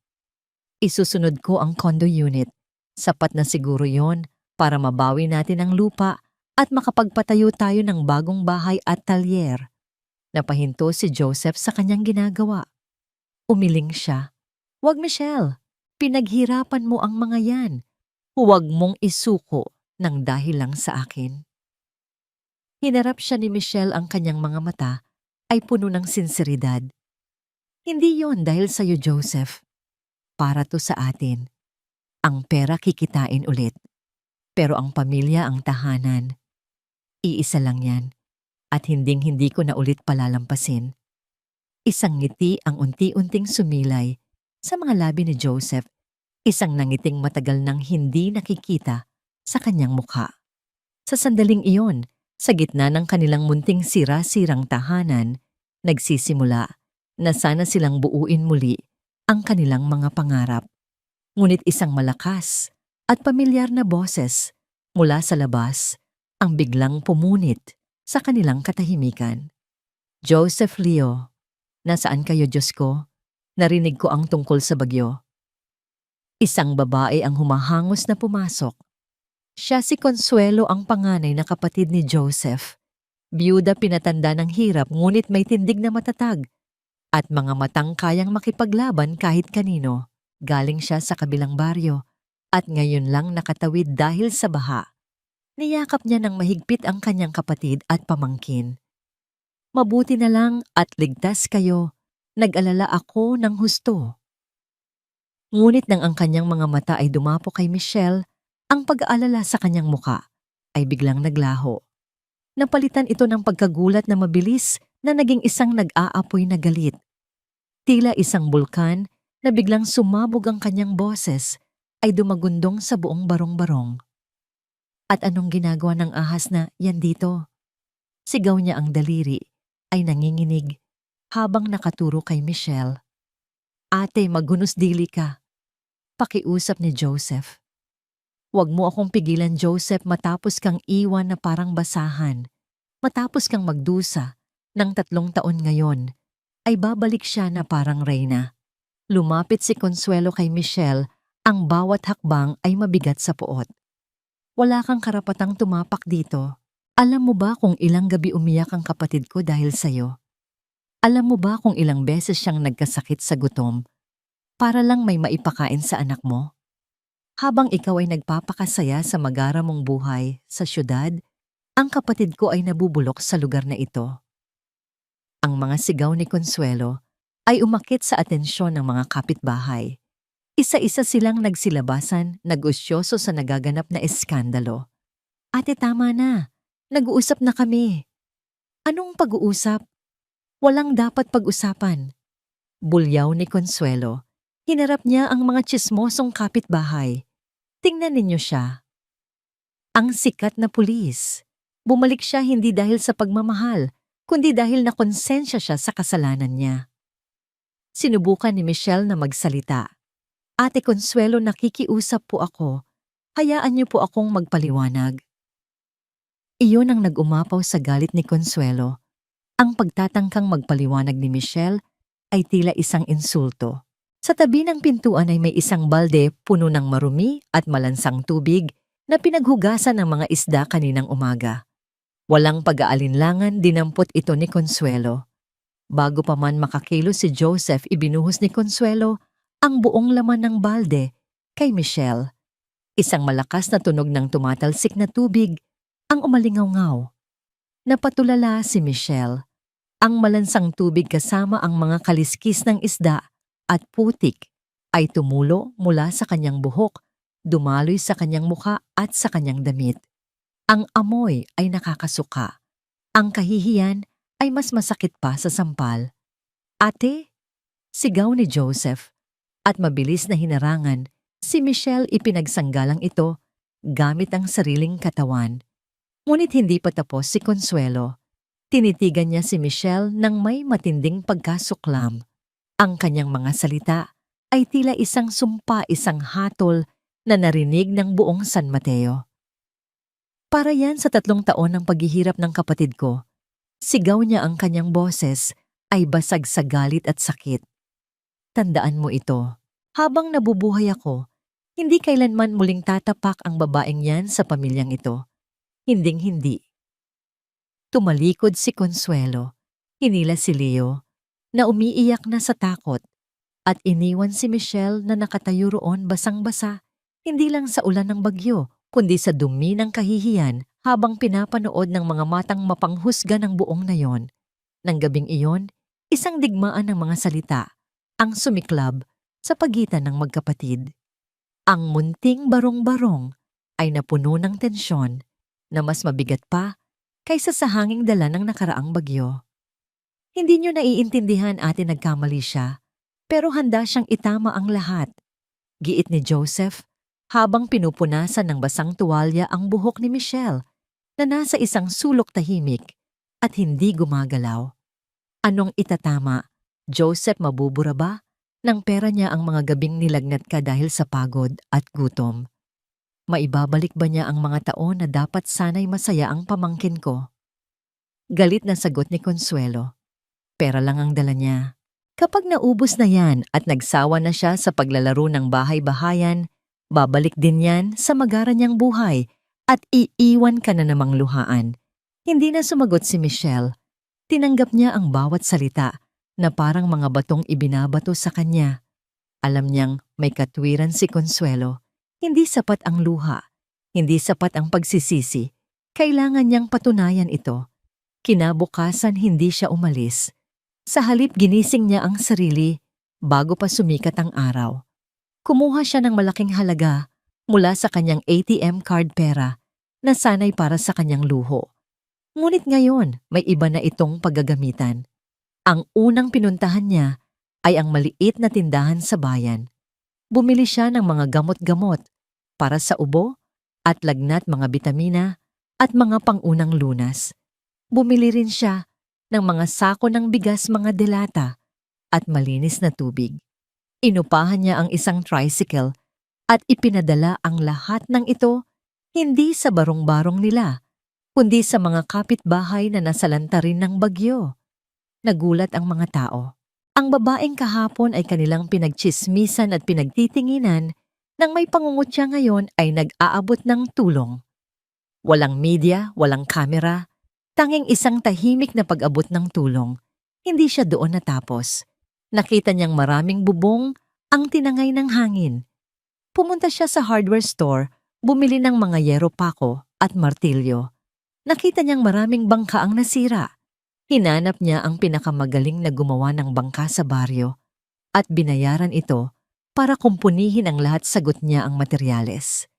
Isusunod ko ang condo unit. Sapat na siguro yon para mabawi natin ang lupa at makapagpatayo tayo ng bagong bahay at talyer. Napahinto si Joseph sa kanyang ginagawa. Umiling siya. Wag, Michelle. Pinaghirapan mo ang mga yan. Huwag mong isuko ng dahil lang sa akin. Hinarap siya ni Michelle, ang kanyang mga mata ay puno ng sinseridad. Hindi yon dahil sa'yo, Joseph. Para to sa atin. Ang pera kikitain ulit. Pero ang pamilya ang tahanan. Iisa lang yan. At hinding-hindi ko na ulit palalampasin. Isang ngiti ang unti-unting sumilay sa mga labi ni Joseph. Isang nangiting matagal nang hindi nakikita sa kanyang mukha. Sa sandaling iyon, sa gitna ng kanilang munting sira-sirang tahanan, nagsisimula na sana silang buuin muli ang kanilang mga pangarap. Ngunit isang malakas at pamilyar na boses mula sa labas ang biglang pumunit sa kanilang katahimikan. Joseph, Leo, nasaan kayo, Diyos ko? Narinig ko ang tungkol sa bagyo. Isang babae ang humahangos na pumasok. Siya si Consuelo, ang panganay na kapatid ni Joseph. Biyuda, pinatanda ng hirap, ngunit may tindig na matatag at mga matang kayang makipaglaban kahit kanino. Galing siya sa kabilang baryo at ngayon lang nakatawid dahil sa baha. Niyakap niya ng mahigpit ang kanyang kapatid at pamangkin. Mabuti na lang at ligtas kayo. Nag-alala ako ng husto. Ngunit nang ang kanyang mga mata ay dumapo kay Michelle, ang pag-aalala sa kanyang muka ay biglang naglaho. Napalitan ito ng pagkagulat na mabilis na naging isang nag-aapoy na galit. Tila isang bulkan na biglang sumabog ang kanyang boses ay dumagundong sa buong barong-barong. At anong ginagawa ng ahas na yan dito? Sigaw niya, ang daliri ay nanginginig habang nakaturo kay Michelle. Ate, maghunos-dili ka. Pakiusap ni Joseph. Huwag mo akong pigilan, Joseph, matapos kang iwan na parang basahan. Matapos kang magdusa ng 3 taon ngayon, ay babalik siya na parang reyna. Lumapit si Consuelo kay Michelle, ang bawat hakbang ay mabigat sa puot. Wala kang karapatang tumapak dito. Alam mo ba kung ilang gabi umiyak ang kapatid ko dahil sa'yo? Alam mo ba kung ilang beses siyang nagkasakit sa gutom para lang may maipakain sa anak mo? Habang ikaw ay nagpapakasaya sa magara mong buhay sa syudad, ang kapatid ko ay nabubulok sa lugar na ito. Ang mga sigaw ni Consuelo ay umakit sa atensyon ng mga kapitbahay. Isa-isa silang nagsilabasan, nagusyoso sa nagaganap na eskandalo. Ate, tama na. Nag-uusap na kami. Anong pag-uusap? Walang dapat pag-usapan. Bulyaw ni Consuelo. Hinarap niya ang mga tsismosong kapitbahay. Tingnan ninyo siya. Ang sikat na pulis. Bumalik siya hindi dahil sa pagmamahal, kundi dahil nakonsensya siya sa kasalanan niya. Sinubukan ni Michelle na magsalita. Ate Consuelo, nakikiusap po ako. Hayaan niyo po akong magpaliwanag. Iyon ang nag-umapaw sa galit ni Consuelo. Ang pagtatangkang magpaliwanag ni Michelle ay tila isang insulto. Sa tabi ng pintuan ay may isang balde puno ng marumi at malansang tubig na pinaghugasan ng mga isda kaninang umaga. Walang pag-aalinlangan, dinampot ito ni Consuelo. Bago pa man makakilos si Joseph, ibinuhos ni Consuelo ang buong laman ng balde kay Michelle. Isang malakas na tunog ng tumatalsik na tubig ang umalingaw-ngaw. Napatulala si Michelle. Ang malansang tubig kasama ang mga kaliskis ng isda at putik ay tumulo mula sa kanyang buhok, dumaloy sa kanyang muka at sa kanyang damit. Ang amoy ay nakakasuka. Ang kahihiyan ay mas masakit pa sa sampal. Ate, sigaw ni Joseph. At mabilis na hinarangan, si Michelle ipinagsanggalang ito gamit ang sariling katawan. Ngunit hindi pa tapos si Consuelo. Tinitigan niya si Michelle nang may matinding pagkasuklam. Ang kanyang mga salita ay tila isang sumpa, isang hatol na narinig ng buong San Mateo. Para yan sa 3 taon ng paghihirap ng kapatid ko. Sigaw niya, ang kanyang boses ay basag sa galit at sakit. Tandaan mo ito, habang nabubuhay ako, hindi kailanman muling tatapak ang babaeng yan sa pamilyang ito. Hinding-hindi. Tumalikod si Consuelo, hinila si Leo, na umiiyak na sa takot, at iniwan si Michelle na nakatayo roon basang-basa, hindi lang sa ulan ng bagyo, kundi sa dumi ng kahihiyan habang pinapanood ng mga matang mapanghusga ng buong nayon. Nang gabing iyon, isang digmaan ng mga salita ang sumiklab sa pagitan ng magkapatid. Ang munting barong-barong ay napuno ng tensyon na mas mabigat pa kaysa sa hanging dala ng nakaraang bagyo. Hindi niyo naiintindihan, ate, nagkamali siya, pero handa siyang itama ang lahat. Giit ni Joseph habang pinupunasan ng basang tuwalya ang buhok ni Michelle na nasa isang sulok tahimik at hindi gumagalaw. Anong itatama? Joseph, mabubura ba? Ng pera niya ang mga gabing nilagnat ka dahil sa pagod at gutom. Maibabalik ba niya ang mga taon na dapat sana'y masaya ang pamangkin ko? Galit na sagot ni Consuelo. Pera lang ang dala niya. Kapag naubos na yan at nagsawa na siya sa paglalaro ng bahay-bahayan, babalik din yan sa magara niyang buhay at iiwan ka na namang luhaan. Hindi na sumagot si Michelle. Tinanggap niya ang bawat salita na parang mga batong ibinabato sa kanya. Alam niyang may katwiran si Consuelo. Hindi sapat ang luha. Hindi sapat ang pagsisisi. Kailangan niyang patunayan ito. Kinabukasan hindi siya umalis. Sa halip ginising niya ang sarili bago pa sumikat ang araw. Kumuha siya ng malaking halaga mula sa kanyang ATM card pera na sanay para sa kanyang luho. Ngunit ngayon may iba na itong paggagamitan. Ang unang pinuntahan niya ay ang maliit na tindahan sa bayan. Bumili siya ng mga gamot-gamot para sa ubo at lagnat, mga bitamina at mga pangunang lunas. Bumili rin siya ng mga sako ng bigas, mga delata at malinis na tubig. Inupahan niya ang isang tricycle at ipinadala ang lahat ng ito hindi sa barong-barong nila, kundi sa mga kapitbahay na nasalanta rin ng bagyo. Nagulat ang mga tao. Ang babaeng kahapon ay kanilang pinagtsismisan at pinagtitinginan nang may pangungutya ngayon ay nag-aabot ng tulong. Walang media, walang kamera, tanging isang tahimik na pag-abot ng tulong. Hindi siya doon natapos. Nakita niyang maraming bubong ang tinangay ng hangin. Pumunta siya sa hardware store, bumili ng mga yero pako at martilyo. Nakita niyang maraming bangka ang nasira. Hinanap niya ang pinakamagaling na gumawa ng bangka sa baryo at binayaran ito para kumpunihin ang lahat, sagot niya ang materyales.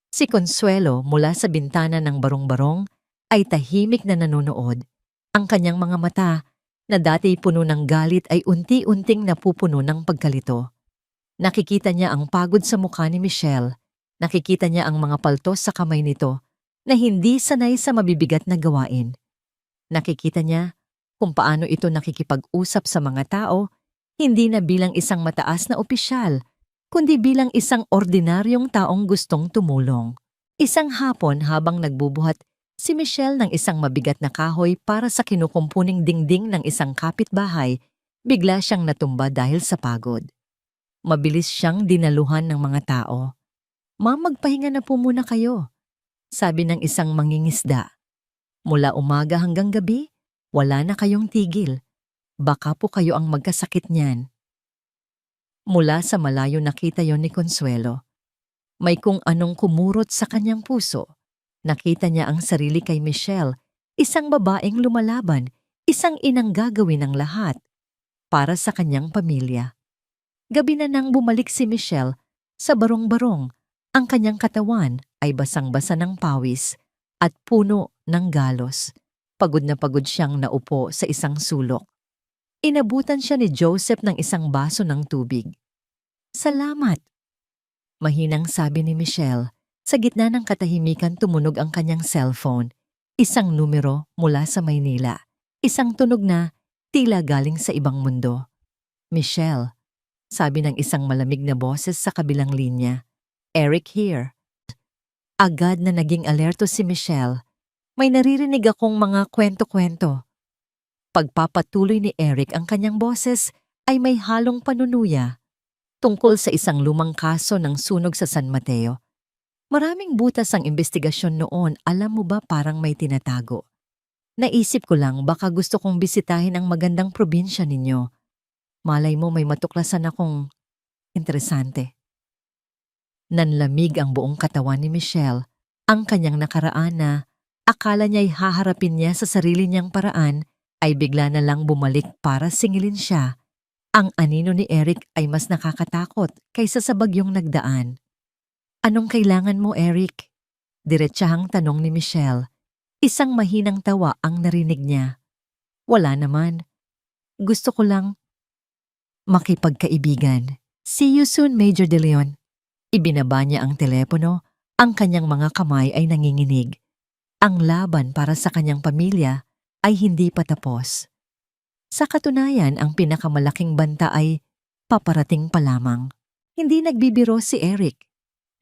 Si Consuelo mula sa bintana ng barong-barong ay tahimik na nanonood. Ang kanyang mga mata na dati puno ng galit ay unti-unting napupuno ng pagkalito. Nakikita niya ang pagod sa mukha ni Michelle. Nakikita niya ang mga paltos sa kamay nito na hindi sanay sa mabibigat na gawain. Nakikita niya kung paano ito nakikipag-usap sa mga tao, hindi na bilang isang mataas na opisyal, kundi bilang isang ordinaryong taong gustong tumulong. Isang hapon habang nagbubuhat si Michelle ng isang mabigat na kahoy para sa kinukumpuning dingding ng isang kapitbahay, bigla siyang natumba dahil sa pagod. Mabilis siyang dinaluhan ng mga tao. "Ma'am, magpahinga na po muna kayo," sabi ng isang mangingisda. "Mula umaga hanggang gabi, wala na kayong tigil. Baka po kayo ang magkasakit niyan." Mula sa malayo nakita yon ni Consuelo. May kung anong kumurot sa kanyang puso. Nakita niya ang sarili kay Michelle, isang babaeng lumalaban, isang inang gagawin ng lahat para sa kanyang pamilya. Gabi na nang bumalik si Michelle sa barong-barong. Ang kanyang katawan ay basang-basa ng pawis at puno ng galos. Pagod na pagod siyang naupo sa isang sulok. Inabutan siya ni Joseph ng isang baso ng tubig. "Salamat," mahinang sabi ni Michelle. Sa gitna ng katahimikan tumunog ang kanyang cellphone. Isang numero mula sa Maynila. Isang tunog na tila galing sa ibang mundo. "Michelle," sabi ng isang malamig na boses sa kabilang linya. "Eric here." Agad na naging alerto si Michelle. "May naririnig akong mga kwento-kwento." Pagpapatuloy ni Eric ang kanyang boses ay may halong panunuya tungkol sa isang lumang kaso ng sunog sa San Mateo. "Maraming butas ang investigasyon noon, alam mo ba, parang may tinatago. Naisip ko lang baka gusto kong bisitahin ang magandang probinsya ninyo. Malay mo may matuklasan akong interesante." Nanlamig ang buong katawan ni Michelle. Ang kanyang nakaraan na akala niya'y haharapin niya sa sarili niyang paraan ay bigla na lang bumalik para singilin siya. Ang anino ni Eric ay mas nakakatakot kaysa sa bagyong nagdaan. "Anong kailangan mo, Eric?" Diretsahang tanong ni Michelle. Isang mahinang tawa ang narinig niya. "Wala naman. Gusto ko lang makipagkaibigan. See you soon, Major De Leon." Ibinaba niya ang telepono. Ang kanyang mga kamay ay nanginginig. Ang laban para sa kanyang pamilya ay hindi pa tapos. Sa katunayan, ang pinakamalaking banta ay paparating pa lamang. Hindi nagbibiro si Eric.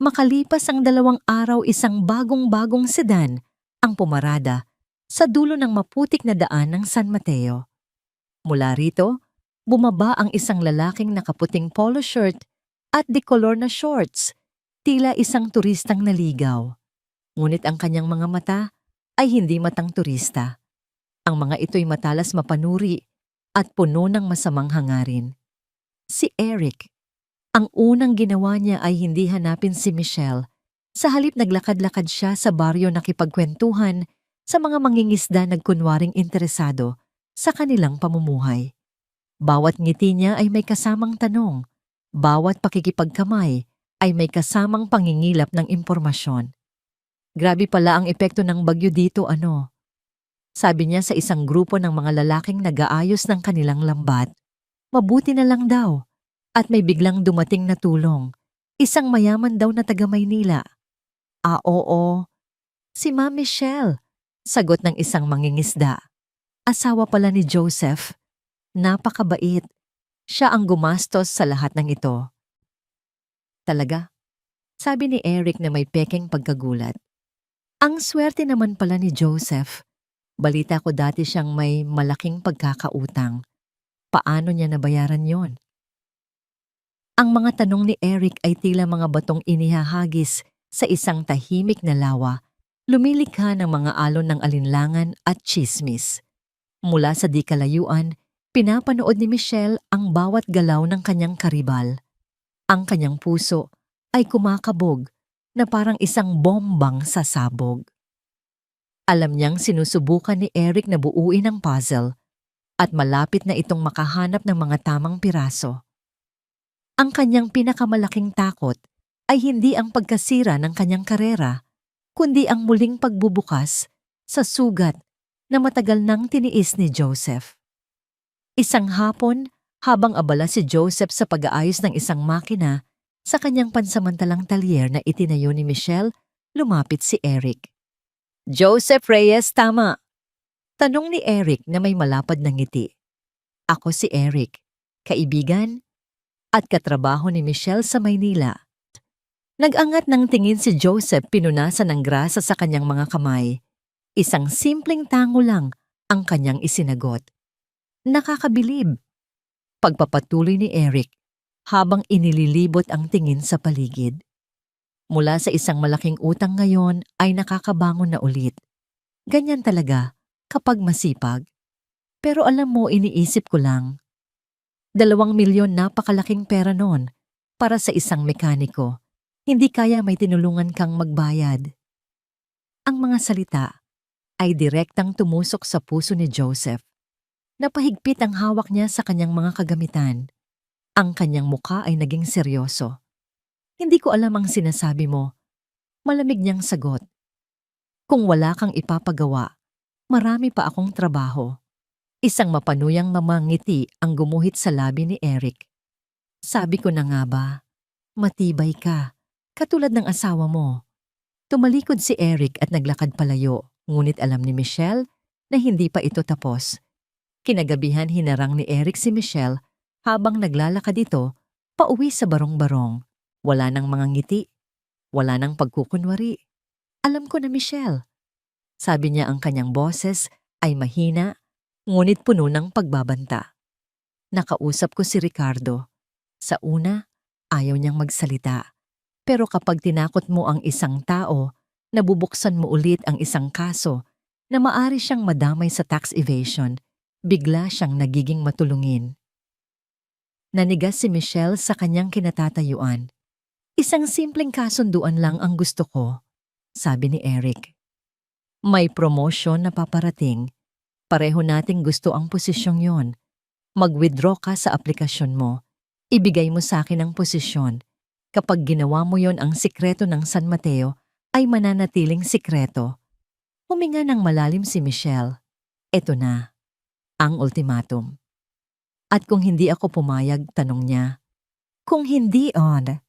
Makalipas ang 2 araw, isang bagong-bagong sedan ang pumarada sa dulo ng maputik na daan ng San Mateo. Mula rito, bumaba ang isang lalaking nakaputing polo shirt at dekolor na shorts, tila isang turistang naligaw. Ngunit ang kanyang mga mata ay hindi matang turista. Ang mga ito'y matalas mapanuri at puno ng masamang hangarin. Si Eric. Ang unang ginawa niya ay hindi hanapin si Michelle. Sa halip naglakad-lakad siya sa baryo nakipagkwentuhan sa mga mangingisda nagkunwaring interesado sa kanilang pamumuhay. Bawat ngiti niya ay may kasamang tanong. Bawat pakikipagkamay ay may kasamang pangingilap ng impormasyon. "Grabe pala ang epekto ng bagyo dito, ano?" sabi niya sa isang grupo ng mga lalaking nag-aayos ng kanilang lambat. "Mabuti na lang daw." At may biglang dumating na tulong. Isang mayaman daw na taga Maynila. "Ah, oo. Si Ma'am Michelle," sagot ng isang mangingisda. Asawa pala ni Joseph. Napakabait. Siya ang gumastos sa lahat ng ito. Talaga? Sabi ni Eric na may pekeng pagkagulat. Ang swerte naman pala ni Joseph. Balita ko dati siyang may malaking pagkakautang. Paano niya nabayaran yon? Ang mga tanong ni Eric ay tila mga batong inihahagis sa isang tahimik na lawa, lumilikha ng mga alon ng alinlangan at tsismis. Mula sa di kalayuan, pinapanood ni Michelle ang bawat galaw ng kanyang karibal. Ang kanyang puso ay kumakabog na parang isang bombang sasabog. Alam niyang sinusubukan ni Eric na buuin ang puzzle at malapit na itong makahanap ng mga tamang piraso. Ang kanyang pinakamalaking takot ay hindi ang pagkasira ng kanyang karera, kundi ang muling pagbubukas sa sugat na matagal nang tiniis ni Joseph. Isang hapon, habang abala si Joseph sa pag-aayos ng isang makina sa kanyang pansamantalang talyer na itinayo ni Michelle, lumapit si Eric. Joseph Reyes, tama. Tanong ni Eric na may malapad na ngiti. Ako si Eric, kaibigan at katrabaho ni Michelle sa Maynila. Nag-angat ng tingin si Joseph, pinunasan ng grasa sa kanyang mga kamay. Isang simpleng tango lang ang kanyang isinagot. Nakakabilib. Pagpapatuloy ni Eric habang inililibot ang tingin sa paligid. Mula sa isang malaking utang ngayon ay nakakabangon na ulit. Ganyan talaga kapag masipag. Pero alam mo, iniisip ko lang. 2 milyon napakalaking pera noon para sa isang mekaniko. Hindi kaya may tinulungan kang magbayad. Ang mga salita ay direktang tumusok sa puso ni Joseph. Napahigpit ang hawak niya sa kanyang mga kagamitan. Ang kanyang mukha ay naging seryoso. Hindi ko alam ang sinasabi mo. Malamig niyang sagot. Kung wala kang ipapagawa, marami pa akong trabaho. Isang mapanuyang mamangiti ang gumuhit sa labi ni Eric. Sabi ko na nga ba, matibay ka, katulad ng asawa mo. Tumalikod si Eric at naglakad palayo, ngunit alam ni Michelle na hindi pa ito tapos. Kinagabihan hinarang ni Eric si Michelle habang naglalakad ito pauwi sa barong-barong. Wala nang mga ngiti, wala nang pagkukunwari. Alam ko na, Michelle. Sabi niya, ang kanyang boses ay mahina, ngunit puno ng pagbabanta. Nakausap ko si Ricardo. Sa una, ayaw niyang magsalita. Pero kapag tinakot mo ang isang tao, nabubuksan mo ulit ang isang kaso na maari siyang madamay sa tax evasion, bigla siyang nagiging matulungin. Nanigas si Michelle sa kanyang kinatatayuan. Isang simpleng kasunduan lang ang gusto ko, sabi ni Eric. May promotion na paparating. Pareho nating gusto ang posisyong yon. Mag-withdraw ka sa aplikasyon mo. Ibigay mo sa akin ang posisyon. Kapag ginawa mo yon, ang sikreto ng San Mateo ay mananatiling sikreto. Huminga ng malalim si Michelle. Eto na, ang ultimatum. At kung hindi ako pumayag, tanong niya. Kung hindi on,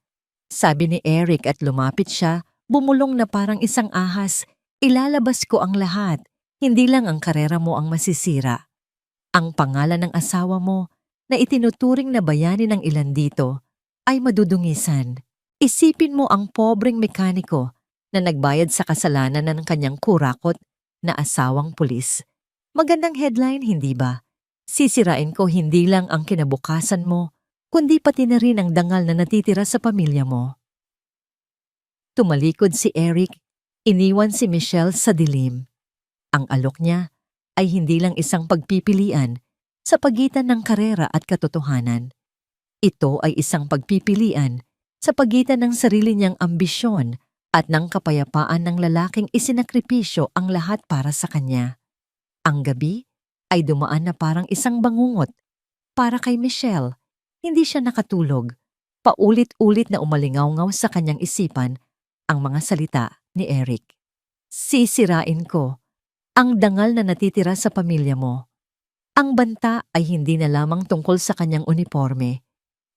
sabi ni Eric at lumapit siya, bumulong na parang isang ahas. Ilalabas ko ang lahat. Hindi lang ang karera mo ang masisira. Ang pangalan ng asawa mo na itinuturing na bayani ng ilan dito ay madudungisan. Isipin mo ang pobreng mekaniko na nagbayad sa kasalanan ng kanyang kurakot na asawang pulis. Magandang headline, hindi ba? Sisirain ko hindi lang ang kinabukasan mo, kundi pati na rin ang dangal na natitira sa pamilya mo. Tumalikod si Eric, iniwan si Michelle sa dilim. Ang alok niya ay hindi lang isang pagpipilian sa pagitan ng karera at katotohanan. Ito ay isang pagpipilian sa pagitan ng sarili niyang ambisyon at ng kapayapaan ng lalaking isinakripisyo ang lahat para sa kanya. Ang gabi ay dumaan na parang isang bangungot. Para kay Michelle, hindi siya nakatulog. Paulit-ulit na umalingaw-ngaw sa kanyang isipan ang mga salita ni Eric. Sisirain ko ang dangal na natitira sa pamilya mo. Ang banta ay hindi na lamang tungkol sa kanyang uniforme.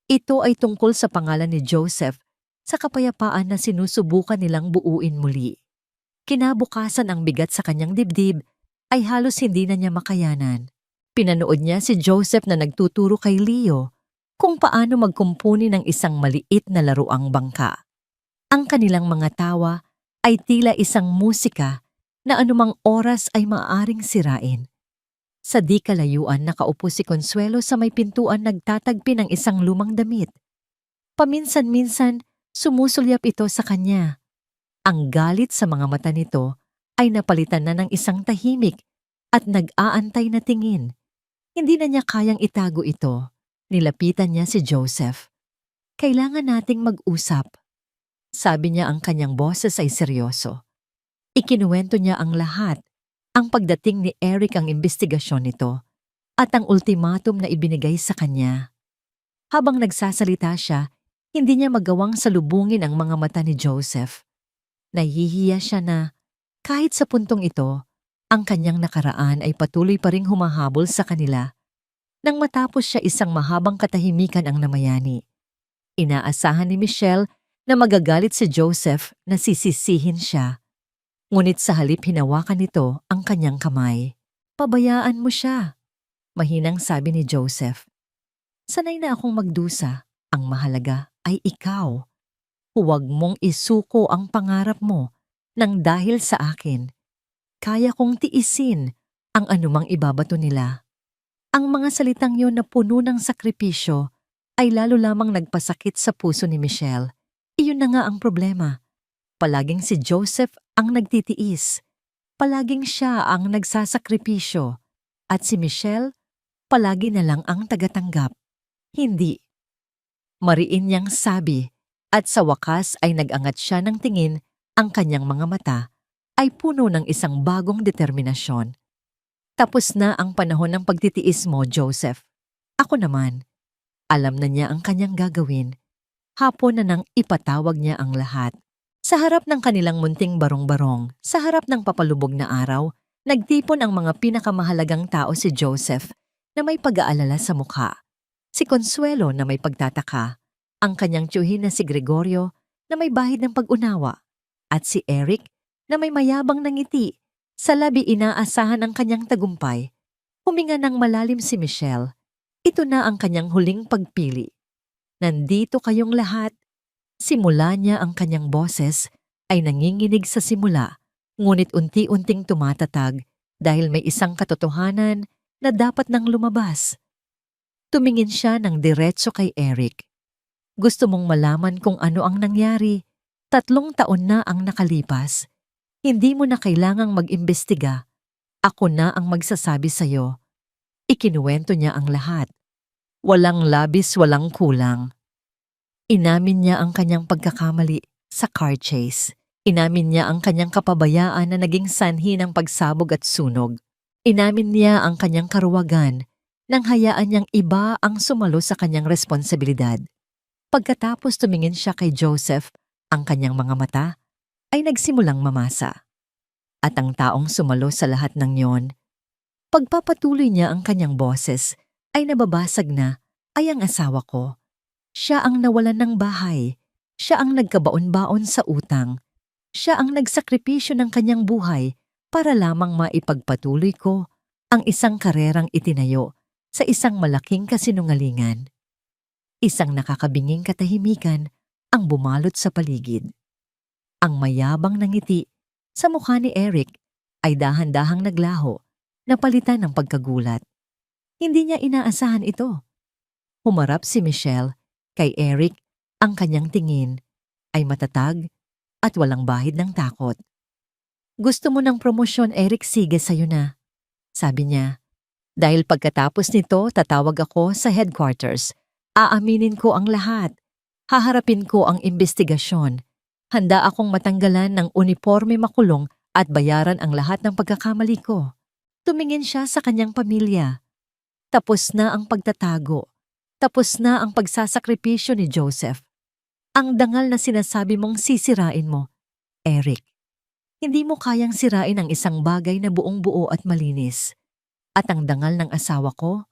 Ito ay tungkol sa pangalan ni Joseph sa kapayapaan na sinusubukan nilang buuin muli. Kinabukasan ang bigat sa kanyang dibdib ay halos hindi na niya makayanan. Pinanood niya si Joseph na nagtuturo kay Leo kung paano magkumpuni ng isang maliit na laruang bangka. Ang kanilang mga tawa ay tila isang musika na anumang oras ay maaaring sirain. Sa di kalayuan nakaupo si Consuelo sa may pintuan nagtatagpi ng isang lumang damit. Paminsan-minsan, sumusulyap ito sa kanya. Ang galit sa mga mata nito ay napalitan na ng isang tahimik at nag-aantay na tingin. Hindi na niya kayang itago ito. Nilapitan niya si Joseph. Kailangan nating mag-usap. Sabi niya, ang kanyang boses ay seryoso. Ikinuwento niya ang lahat, ang pagdating ni Eric, ang investigasyon nito, at ang ultimatum na ibinigay sa kanya. Habang nagsasalita siya, hindi niya magawang salubungin ang mga mata ni Joseph. Nahihiya siya na, kahit sa puntong ito, ang kanyang nakaraan ay patuloy pa ring humahabol sa kanila. Nang matapos siya, isang mahabang katahimikan ang namayani. Inaasahan ni Michelle na magagalit si Joseph na sisisihin siya. Ngunit sa halip hinawakan nito ang kanyang kamay. Pabayaan mo siya, mahinang sabi ni Joseph. Sanay na akong magdusa, ang mahalaga ay ikaw. Huwag mong isuko ang pangarap mo nang dahil sa akin. Kaya kong tiisin ang anumang ibabato nila. Ang mga salitang yon na puno ng sakripisyo ay lalo lamang nagpasakit sa puso ni Michelle. Iyon na nga ang problema. Palaging si Joseph ang nagtitiis. Palaging siya ang nagsasakripisyo. At si Michelle, palagi na lang ang tagatanggap. Hindi. Mariin niyang sabi, at sa wakas ay nag-angat siya ng tingin, ang kanyang mga mata ay puno ng isang bagong determinasyon. Tapos na ang panahon ng pagtitiis mo, Joseph. Ako naman. Alam na niya ang kanyang gagawin. Hapon na nang ipatawag niya ang lahat. Sa harap ng kanilang munting barong-barong, sa harap ng papalubog na araw, nagtipon ang mga pinakamahalagang tao, si Joseph na may pag-aalala sa mukha, si Consuelo na may pagtataka, ang kanyang tiyuhin na si Gregorio na may bahid ng pag-unawa, at si Eric na may mayabang na ngiti. Sa labi inaasahan ang kanyang tagumpay. Huminga ng malalim si Michelle. Ito na ang kanyang huling pagpili. Nandito kayong lahat. Simula niya, ang kanyang boses ay nanginginig sa simula, ngunit unti-unting tumatatag dahil may isang katotohanan na dapat nang lumabas. Tumingin siya ng diretso kay Eric. Gusto mong malaman kung ano ang nangyari? 3 taon na ang nakalipas. Hindi mo na kailangang mag-imbestiga. Ako na ang magsasabi sa'yo. Ikinuwento niya ang lahat. Walang labis, walang kulang. Inamin niya ang kanyang pagkakamali sa car chase. Inamin niya ang kanyang kapabayaan na naging sanhi ng pagsabog at sunog. Inamin niya ang kanyang karuwagan nang hayaan niyang iba ang sumalo sa kanyang responsibilidad. Pagkatapos tumingin siya kay Joseph, ang kanyang mga mata ay nagsimulang mamasa. At ang taong sumalo sa lahat ng yon, pagpapatuloy niya ang kanyang boses, ay nababasag na, ay ang asawa ko. Siya ang nawalan ng bahay. Siya ang nagkabaon-baon sa utang. Siya ang nagsakripisyo ng kanyang buhay para lamang maipagpatuloy ko ang isang karerang itinayo sa isang malaking kasinungalingan. Isang nakakabinging katahimikan ang bumalot sa paligid. Ang mayabang na ngiti sa mukha ni Eric ay dahan-dahang naglaho, napalitan ng pagkagulat. Hindi niya inaasahan ito. Humarap si Michelle kay Eric, ang kanyang tingin ay matatag at walang bahid ng takot. Gusto mo ng promosyon, Eric? Sige, sa'yo na. Sabi niya, dahil pagkatapos nito tatawag ako sa headquarters. Aaminin ko ang lahat. Haharapin ko ang investigasyon. Handa akong matanggalan ng uniforme, makulong at bayaran ang lahat ng pagkakamali ko. Tumingin siya sa kanyang pamilya. Tapos na ang pagtatago. Tapos na ang pagsasakripisyo ni Joseph. Ang dangal na sinasabi mong sisirain mo, Eric. Hindi mo kayang sirain ang isang bagay na buong-buo at malinis. At ang dangal ng asawa ko,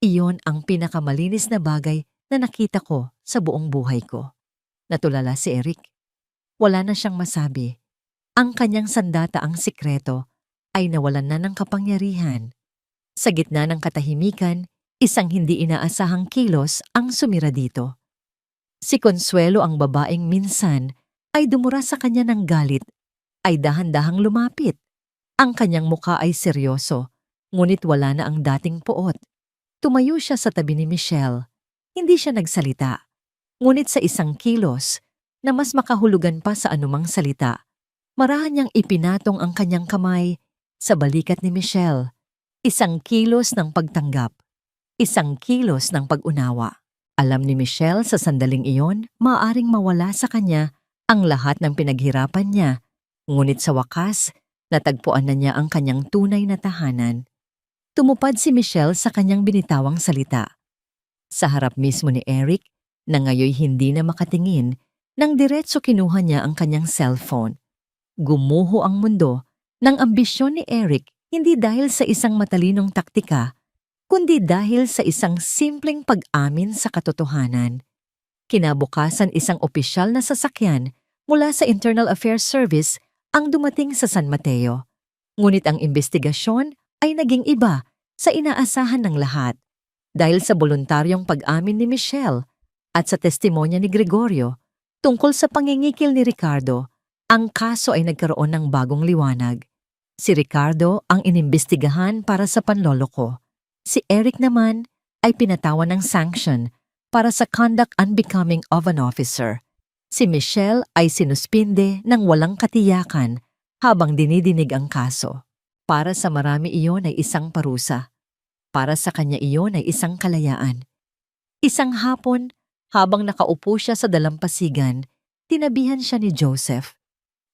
iyon ang pinakamalinis na bagay na nakita ko sa buong buhay ko. Natulala si Eric. Wala na siyang masabi. Ang kanyang sandataang sikreto ay nawalan na ng kapangyarihan. Sa gitna ng katahimikan, Isang hindi inaasahang kilos ang sumira dito. Si Consuelo, ang babaeng minsan ay dumura sa kanya ng galit, ay dahan-dahang lumapit. Ang kanyang muka ay seryoso, ngunit wala na ang dating poot. Tumayo siya sa tabi ni Michelle. Hindi siya nagsalita, ngunit sa isang kilos na mas makahulugan pa sa anumang salita, marahan niyang ipinatong ang kanyang kamay sa balikat ni Michelle. Isang kilos ng pagtanggap, isang kilos ng pag-unawa. Alam ni Michelle sa sandaling iyon, maaaring mawala sa kanya ang lahat ng pinaghirapan niya, ngunit sa wakas, natagpuan na niya ang kanyang tunay na tahanan. Tumupad si Michelle sa kanyang binitawang salita. Sa harap mismo ni Eric, na ngayoy hindi na makatingin, nang diretso kinuha niya ang kanyang cellphone. Gumuho ang mundo ng ambisyon ni Eric, hindi dahil sa isang matalinong taktika, kundi dahil sa isang simpleng pag-amin sa katotohanan. Kinabukasan, isang opisyal na sasakyan mula sa Internal Affairs Service ang dumating sa San Mateo. Ngunit ang investigasyon ay naging iba sa inaasahan ng lahat. Dahil sa voluntaryong pag-amin ni Michelle at sa testimonya ni Gregorio tungkol sa pangingikil ni Ricardo, ang kaso ay nagkaroon ng bagong liwanag. Si Ricardo ang inimbestigahan para sa panloloko. Si Eric naman ay pinatawan ng sanction para sa conduct unbecoming of an officer. Si Michelle ay sinuspinde ng walang katiyakan habang dinidinig ang kaso. Para sa marami iyon ay isang parusa. Para sa kanya iyon ay isang kalayaan. Isang hapon, habang nakaupo siya sa dalampasigan, tinabihan siya ni Joseph.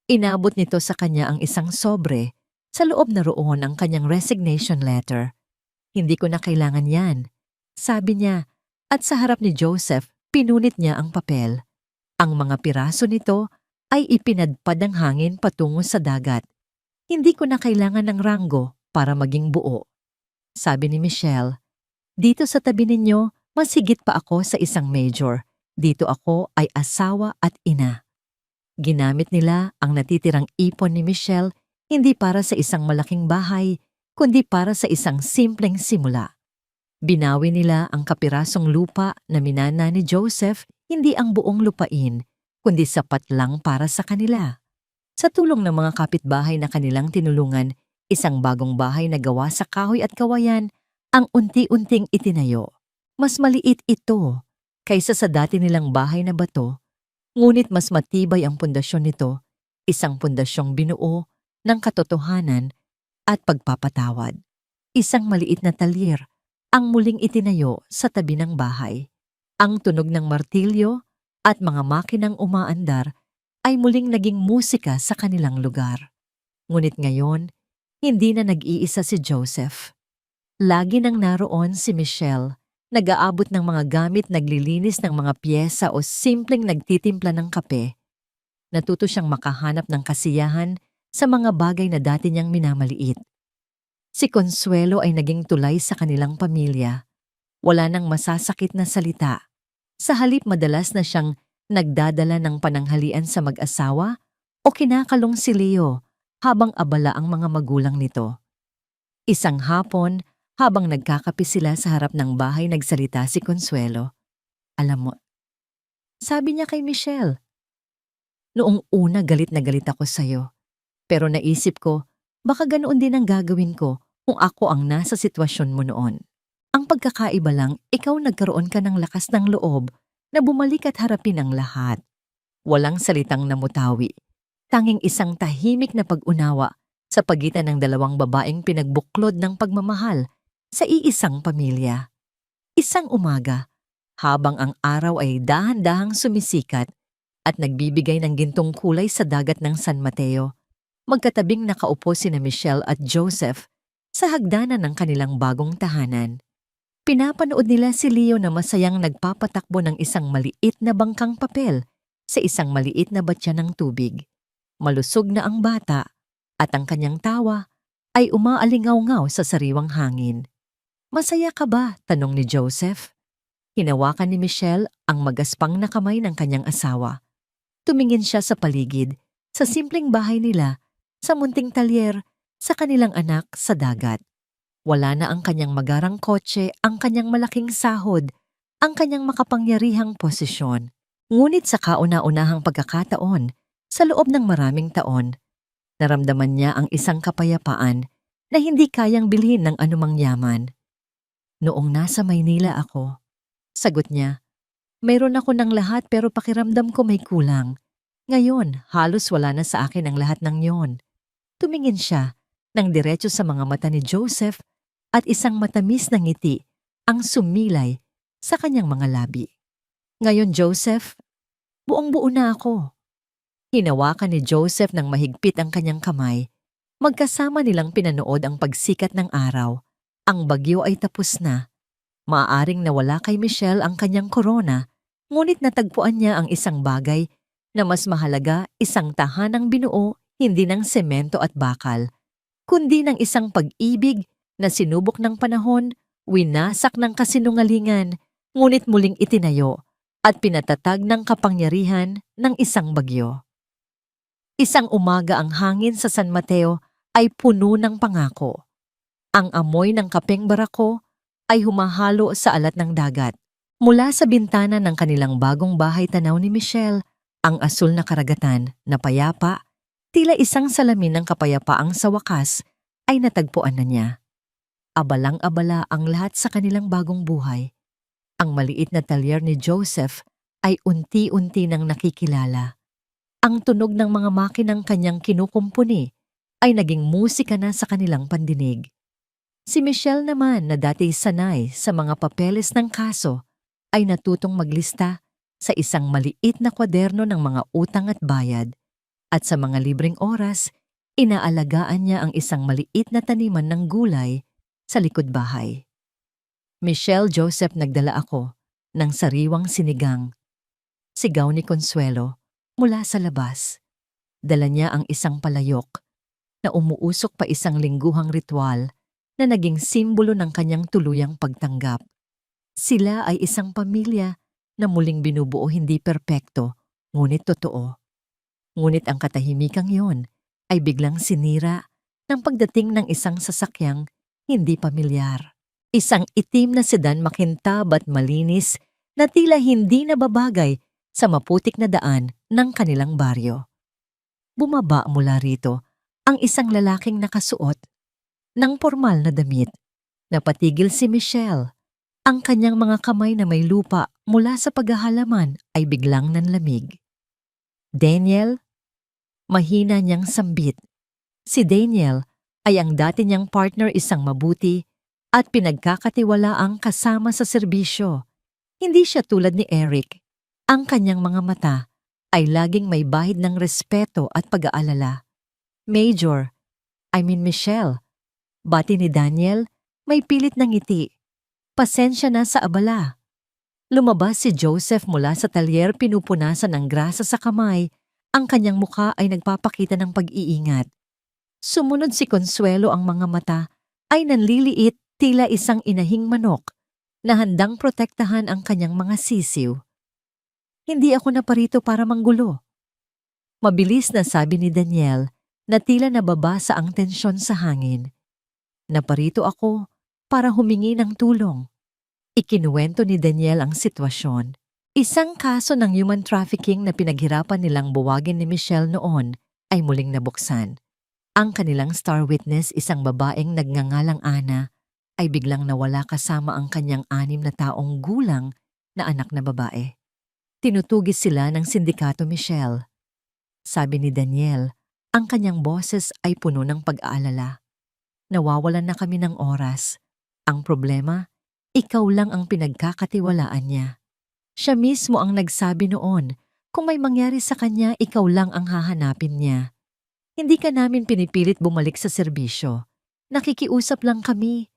Inabot nito sa kanya ang isang sobre. Sa loob na roon ang kanyang resignation letter. Hindi ko na kailangan yan, sabi niya, at sa harap ni Joseph, pinunit niya ang papel. Ang mga piraso nito ay ipinadpad ng hangin patungo sa dagat. Hindi ko na kailangan ng ranggo para maging buo. Sabi ni Michelle, dito sa tabi ninyo, mas higit pa ako sa isang major. Dito ako ay asawa at ina. Ginamit nila ang natitirang ipon ni Michelle hindi para sa isang malaking bahay, kundi para sa isang simpleng simula. Binawi nila ang kapirasong lupa na minana ni Joseph, hindi ang buong lupain, kundi sapat lang para sa kanila. Sa tulong ng mga kapitbahay na kanilang tinulungan, isang bagong bahay na gawa sa kahoy at kawayan ang unti-unting itinayo. Mas maliit ito kaysa sa dati nilang bahay na bato, ngunit mas matibay ang pundasyon nito, isang pundasyong binuo ng katotohanan at pagpapatawad. Isang maliit na talyer ang muling itinayo sa tabi ng bahay. Ang tunog ng martilyo at mga makinang umaandar ay muling naging musika sa kanilang lugar. Ngunit ngayon, hindi na nag-iisa si Joseph. Lagi nang naroon si Michelle, nag-aabot ng mga gamit, naglilinis ng mga piyesa o simpleng nagtitimpla ng kape. Natuto siyang makahanap ng kasiyahan sa mga bagay na dati niyang minamaliit. Si Consuelo ay naging tulay sa kanilang pamilya. Wala nang masasakit na salita. Sa halip, madalas na siyang nagdadala ng pananghalian sa mag-asawa o kinakalong si Leo habang abala ang mga magulang nito. Isang hapon, habang nagkakape sila sa harap ng bahay, nagsalita si Consuelo. Alam mo, sabi niya kay Michelle, noong una galit na galit ako sa'yo. Pero naisip ko, baka ganoon din ang gagawin ko kung ako ang nasa sitwasyon mo noon. Ang pagkakaiba lang, ikaw nagkaroon ka ng lakas ng loob na bumalik at harapin ang lahat. Walang salitang namutawi. Tanging isang tahimik na pag-unawa sa pagitan ng dalawang babaeng pinagbuklod ng pagmamahal sa iisang pamilya. Isang umaga, habang ang araw ay dahan-dahang sumisikat at nagbibigay ng gintong kulay sa dagat ng San Mateo, magkatabing nakaupo sina Michelle at Joseph sa hagdanan ng kanilang bagong tahanan. Pinapanood nila si Leo na masayang nagpapatakbo ng isang maliit na bangkang papel sa isang maliit na batya ng tubig. Malusog na ang bata at ang kanyang tawa ay umaalingaw-ngaw sa sariwang hangin. Masaya ka ba? Tanong ni Joseph. Hinawakan ni Michelle ang magaspang na kamay ng kanyang asawa. Tumingin siya sa paligid, sa simpleng bahay nila, sa munting talyer, sa kanilang anak sa dagat. Wala na ang kanyang magarang kotse, ang kanyang malaking sahod, ang kanyang makapangyarihang posisyon. Ngunit sa kauna-unahang pagkakataon, sa loob ng maraming taon, naramdaman niya ang isang kapayapaan na hindi kayang bilhin ng anumang yaman. Noong nasa Maynila ako, sagot niya, mayroon ako ng lahat pero pakiramdam ko may kulang. Ngayon, halos wala na sa akin ang lahat ng yon. Tumingin siya ng diretso sa mga mata ni Joseph at isang matamis na ngiti ang sumilay sa kanyang mga labi. Ngayon, Joseph, buong-buo na ako. Hinawakan ni Joseph ng mahigpit ang kanyang kamay. Magkasama nilang pinanood ang pagsikat ng araw. Ang bagyo ay tapos na. Maaaring nawala kay Michelle ang kanyang korona, ngunit natagpuan niya ang isang bagay na mas mahalaga, isang tahanang binuo hindi ng semento at bakal, kundi ng isang pag-ibig na sinubok ng panahon, winasak ng kasinungalingan, ngunit muling itinayo at pinatatag ng kapangyarihan ng isang bagyo. Isang umaga ang hangin sa San Mateo ay puno ng pangako. Ang amoy ng kapeng barako ay humahalo sa alat ng dagat. Mula sa bintana ng kanilang bagong bahay tanaw ni Michelle, ang asul na karagatan na payapa, tila isang salamin ng kapayapaang sa wakas ay natagpuan na niya. Abalang-abala ang lahat sa kanilang bagong buhay. Ang maliit na talyer ni Joseph ay unti-unti nang nakikilala. Ang tunog ng mga makinang kanyang kinukumpuni ay naging musika na sa kanilang pandinig. Si Michelle naman na dati sanay sa mga papeles ng kaso ay natutong maglista sa isang maliit na kwaderno ng mga utang at bayad at sa mga libreng oras, inaalagaan niya ang isang maliit na taniman ng gulay sa likod bahay. Michelle, Joseph, nagdala ako ng sariwang sinigang. Sigaw ni Consuelo mula sa labas. Dala niya ang isang palayok na umuusok pa isang lingguhang ritual na naging simbolo ng kanyang tuluyang pagtanggap. Sila ay isang pamilya na muling binubuo hindi perpekto, ngunit totoo. Ngunit ang katahimikang yon ay biglang sinira ng pagdating ng isang sasakyang hindi pamilyar. Isang itim na sedan makintab at malinis na tila hindi nababagay sa maputik na daan ng kanilang baryo. Bumaba mula rito ang isang lalaking nakasuot ng pormal na damit. Napatigil si Michelle. Ang kanyang mga kamay na may lupa mula sa paghahalaman ay biglang nanlamig. Daniel, mahina niyang sambit. Si Daniel ay ang dati niyang partner, isang mabuti at pinagkakatiwalaang kasama sa serbisyo. Hindi siya tulad ni Eric. Ang kanyang mga mata ay laging may bahid ng respeto at pag-aalala. Michelle, bati ni Daniel, may pilit na ngiti. Pasensya na sa abala. Lumabas si Joseph mula sa talyer, pinupunasan ng grasa sa kamay. Ang kanyang mukha ay nagpapakita ng pag-iingat. Sumunod si Consuelo, ang mga mata ay nanliliit, tila isang inahing manok na handang protektahan ang kanyang mga sisiw. Hindi ako naparito para manggulo. Mabilis na sabi ni Daniel na tila nababasa ang tensyon sa hangin. Naparito ako para humingi ng tulong. Ikinuwento ni Daniel ang sitwasyon. Isang kaso ng human trafficking na pinaghirapan nilang buwagin ni Michelle noon ay muling nabuksan. Ang kanilang star witness, isang babaeng nagngangalang Ana, ay biglang nawala kasama ang kanyang 6 na taong gulang na anak na babae. Tinutugis sila ng sindikato, Michelle. Sabi ni Daniel, ang kanyang boses ay puno ng pag-aalala. Nawawalan na kami ng oras. Ang problema, ikaw lang ang pinagkakatiwalaan niya. Siya mismo ang nagsabi noon, kung may mangyari sa kanya, ikaw lang ang hahanapin niya. Hindi ka namin pinipilit bumalik sa serbisyo. Nakikiusap lang kami.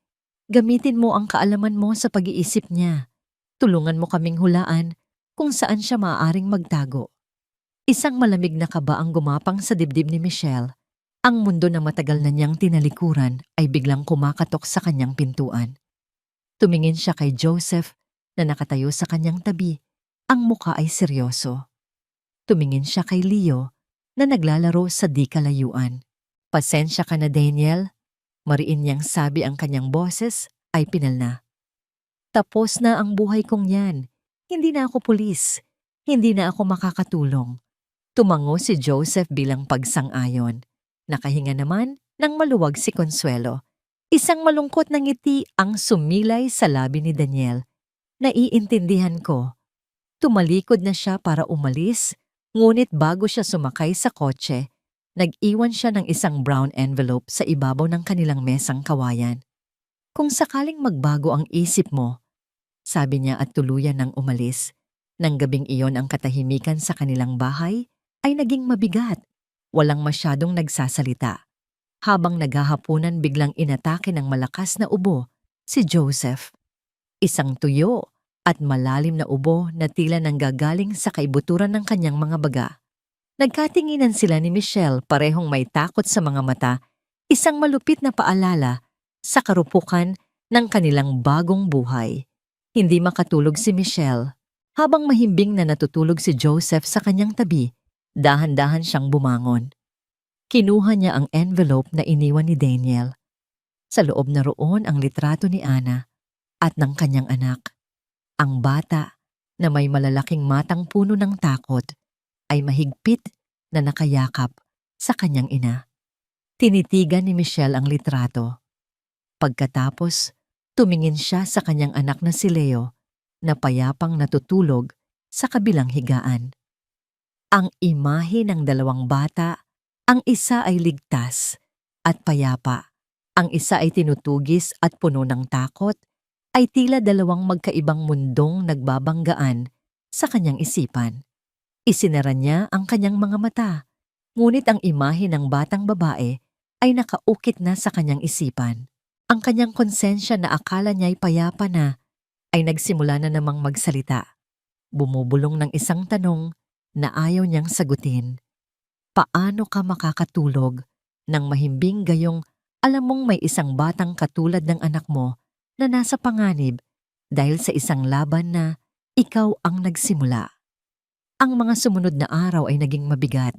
Gamitin mo ang kaalaman mo sa pag-iisip niya. Tulungan mo kaming hulaan kung saan siya maaaring magtago. Isang malamig na kaba ang gumapang sa dibdib ni Michelle. Ang mundo na matagal na niyang tinalikuran ay biglang kumakatok sa kanyang pintuan. Tumingin siya kay Joseph na nakatayo sa kanyang tabi. Ang muka ay seryoso. Tumingin siya kay Leo na naglalaro sa di kalayuan. Pasensya ka na, Daniel. Mariin niyang sabi ang kanyang boses ay pinalna. Tapos na ang buhay kong yan. Hindi na ako pulis. Hindi na ako makakatulong. Tumango si Joseph bilang pagsang-ayon. Nakahinga naman nang maluwag si Consuelo. Isang malungkot na ngiti ang sumilay sa labi ni Daniel. Naiintindihan ko. Tumalikod na siya para umalis, ngunit bago siya sumakay sa kotse, nag-iwan siya ng isang brown envelope sa ibabaw ng kanilang mesang kawayan. Kung sakaling magbago ang isip mo, sabi niya at tuluyan ng umalis. Nang gabing iyon ang katahimikan sa kanilang bahay ay naging mabigat. Walang masyadong nagsasalita. Habang naghahapunan biglang inatake ng malakas na ubo si Joseph. Isang tuyo at malalim na ubo na tila nanggagaling sa kaibuturan ng kanyang mga baga. Nagkatinginan sila ni Michelle, parehong may takot sa mga mata, isang malupit na paalala sa karupukan ng kanilang bagong buhay. Hindi makatulog si Michelle. Habang mahimbing na natutulog si Joseph sa kanyang tabi, dahan-dahan siyang bumangon. Kinuha niya ang envelope na iniwan ni Daniel. Sa loob na roon ang litrato ni Ana at ng kanyang anak. Ang bata na may malalaking matang puno ng takot ay mahigpit na nakayakap sa kanyang ina. Tinitigan ni Michelle ang litrato. Pagkatapos, tumingin siya sa kanyang anak na si Leo na payapang natutulog sa kabilang higaan. Ang imahe ng dalawang bata, ang isa ay ligtas at payapa, ang isa ay tinutugis at puno ng takot, ay tila dalawang magkaibang mundong nagbabanggaan sa kanyang isipan. Isinara niya ang kanyang mga mata, ngunit ang imahe ng batang babae ay nakaukit na sa kanyang isipan. Ang kanyang konsensya na akala niya'y payapa na ay nagsimula na namang magsalita. Bumubulong ng isang tanong na ayaw niyang sagutin. Paano ka makakatulog nang mahimbing gayong alam mong may isang batang katulad ng anak mo na nasa panganib dahil sa isang laban na ikaw ang nagsimula? Ang mga sumunod na araw ay naging mabigat.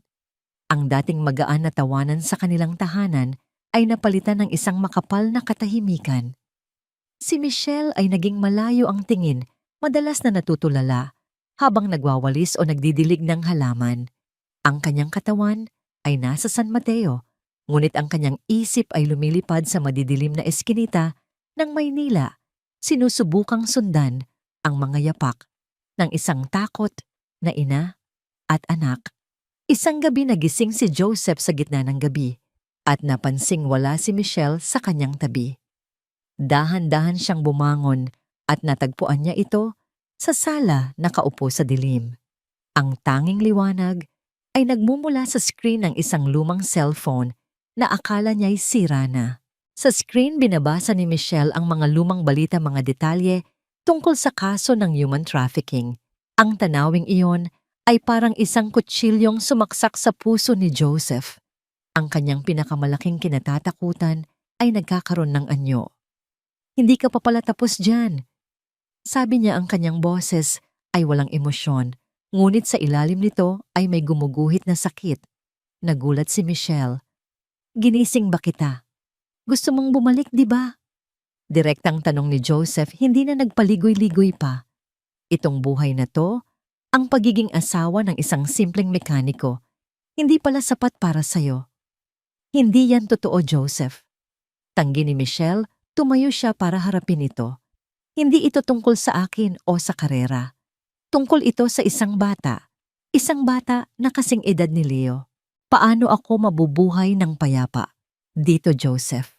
Ang dating magaan na tawanan sa kanilang tahanan ay napalitan ng isang makapal na katahimikan. Si Michelle ay naging malayo ang tingin, madalas na natutulala, habang nagwawalis o nagdidilig ng halaman. Ang kanyang katawan ay nasa San Mateo, ngunit ang kanyang isip ay lumilipad sa madidilim na eskinita ng Maynila, sinusubukang sundan ang mga yapak ng isang takot na ina at anak. Isang gabi nagising si Joseph sa gitna ng gabi at napansing wala si Michelle sa kanyang tabi. Dahan-dahan siyang bumangon at natagpuan niya ito sa sala nakaupo sa dilim. Ang tanging liwanag ay nagmumula sa screen ng isang lumang cellphone na akala niya'y sira na. Sa screen binabasa ni Michelle ang mga lumang balita, mga detalye tungkol sa kaso ng human trafficking. Ang tanawing iyon ay parang isang kutsilyong sumaksak sa puso ni Joseph. Ang kanyang pinakamalaking kinatatakutan ay nagkakaroon ng anyo. Hindi ka pa pala tapos dyan. Sabi niya, ang kanyang boses ay walang emosyon, ngunit sa ilalim nito ay may gumuguhit na sakit. Nagulat si Michelle. Ginising ba kita? Gusto mong bumalik, di ba? Direktang tanong ni Joseph, hindi na nagpaligoy-ligoy pa. Itong buhay na to, ang pagiging asawa ng isang simpleng mekaniko, hindi pala sapat para sa'yo. Hindi yan totoo, Joseph. Tanggi ni Michelle, tumayo siya para harapin ito. Hindi ito tungkol sa akin o sa karera. Tungkol ito sa isang bata na kasing edad ni Leo. Paano ako mabubuhay ng payapa dito, Joseph?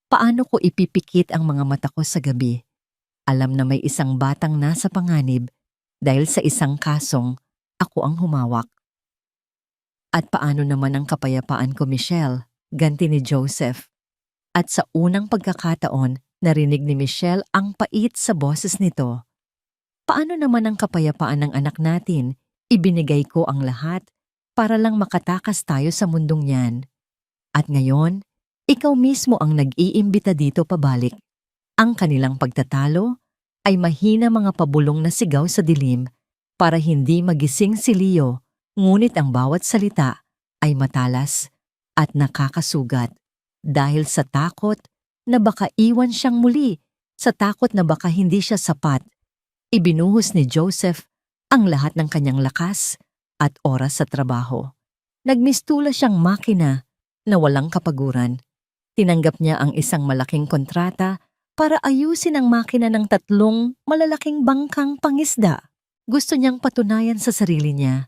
Paano ko ipipikit ang mga mata ko sa gabi? Alam na may isang batang nasa panganib dahil sa isang kasong ako ang humawak. At paano naman ang kapayapaan ko, Michelle? Ganti ni Joseph. At sa unang pagkakataon, narinig ni Michelle ang pait sa boses nito. Paano naman ang kapayapaan ng anak natin? Ibinigay ko ang lahat para lang makatakas tayo sa mundong yan. At ngayon, ikaw mismo ang nag-iimbita dito pabalik. Ang kanilang pagtatalo ay mahina mga pabulong na sigaw sa dilim para hindi magising si Leo, ngunit ang bawat salita ay matalas at nakakasugat. Dahil sa takot na baka iwan siyang muli, sa takot na baka hindi siya sapat, ibinuhos ni Joseph ang lahat ng kanyang lakas at oras sa trabaho. Nagmistula siyang makina na walang kapaguran. Tinanggap niya ang isang malaking kontrata para ayusin ang makina ng 3 malalaking bangkang pangisda. Gusto niyang patunayan sa sarili niya,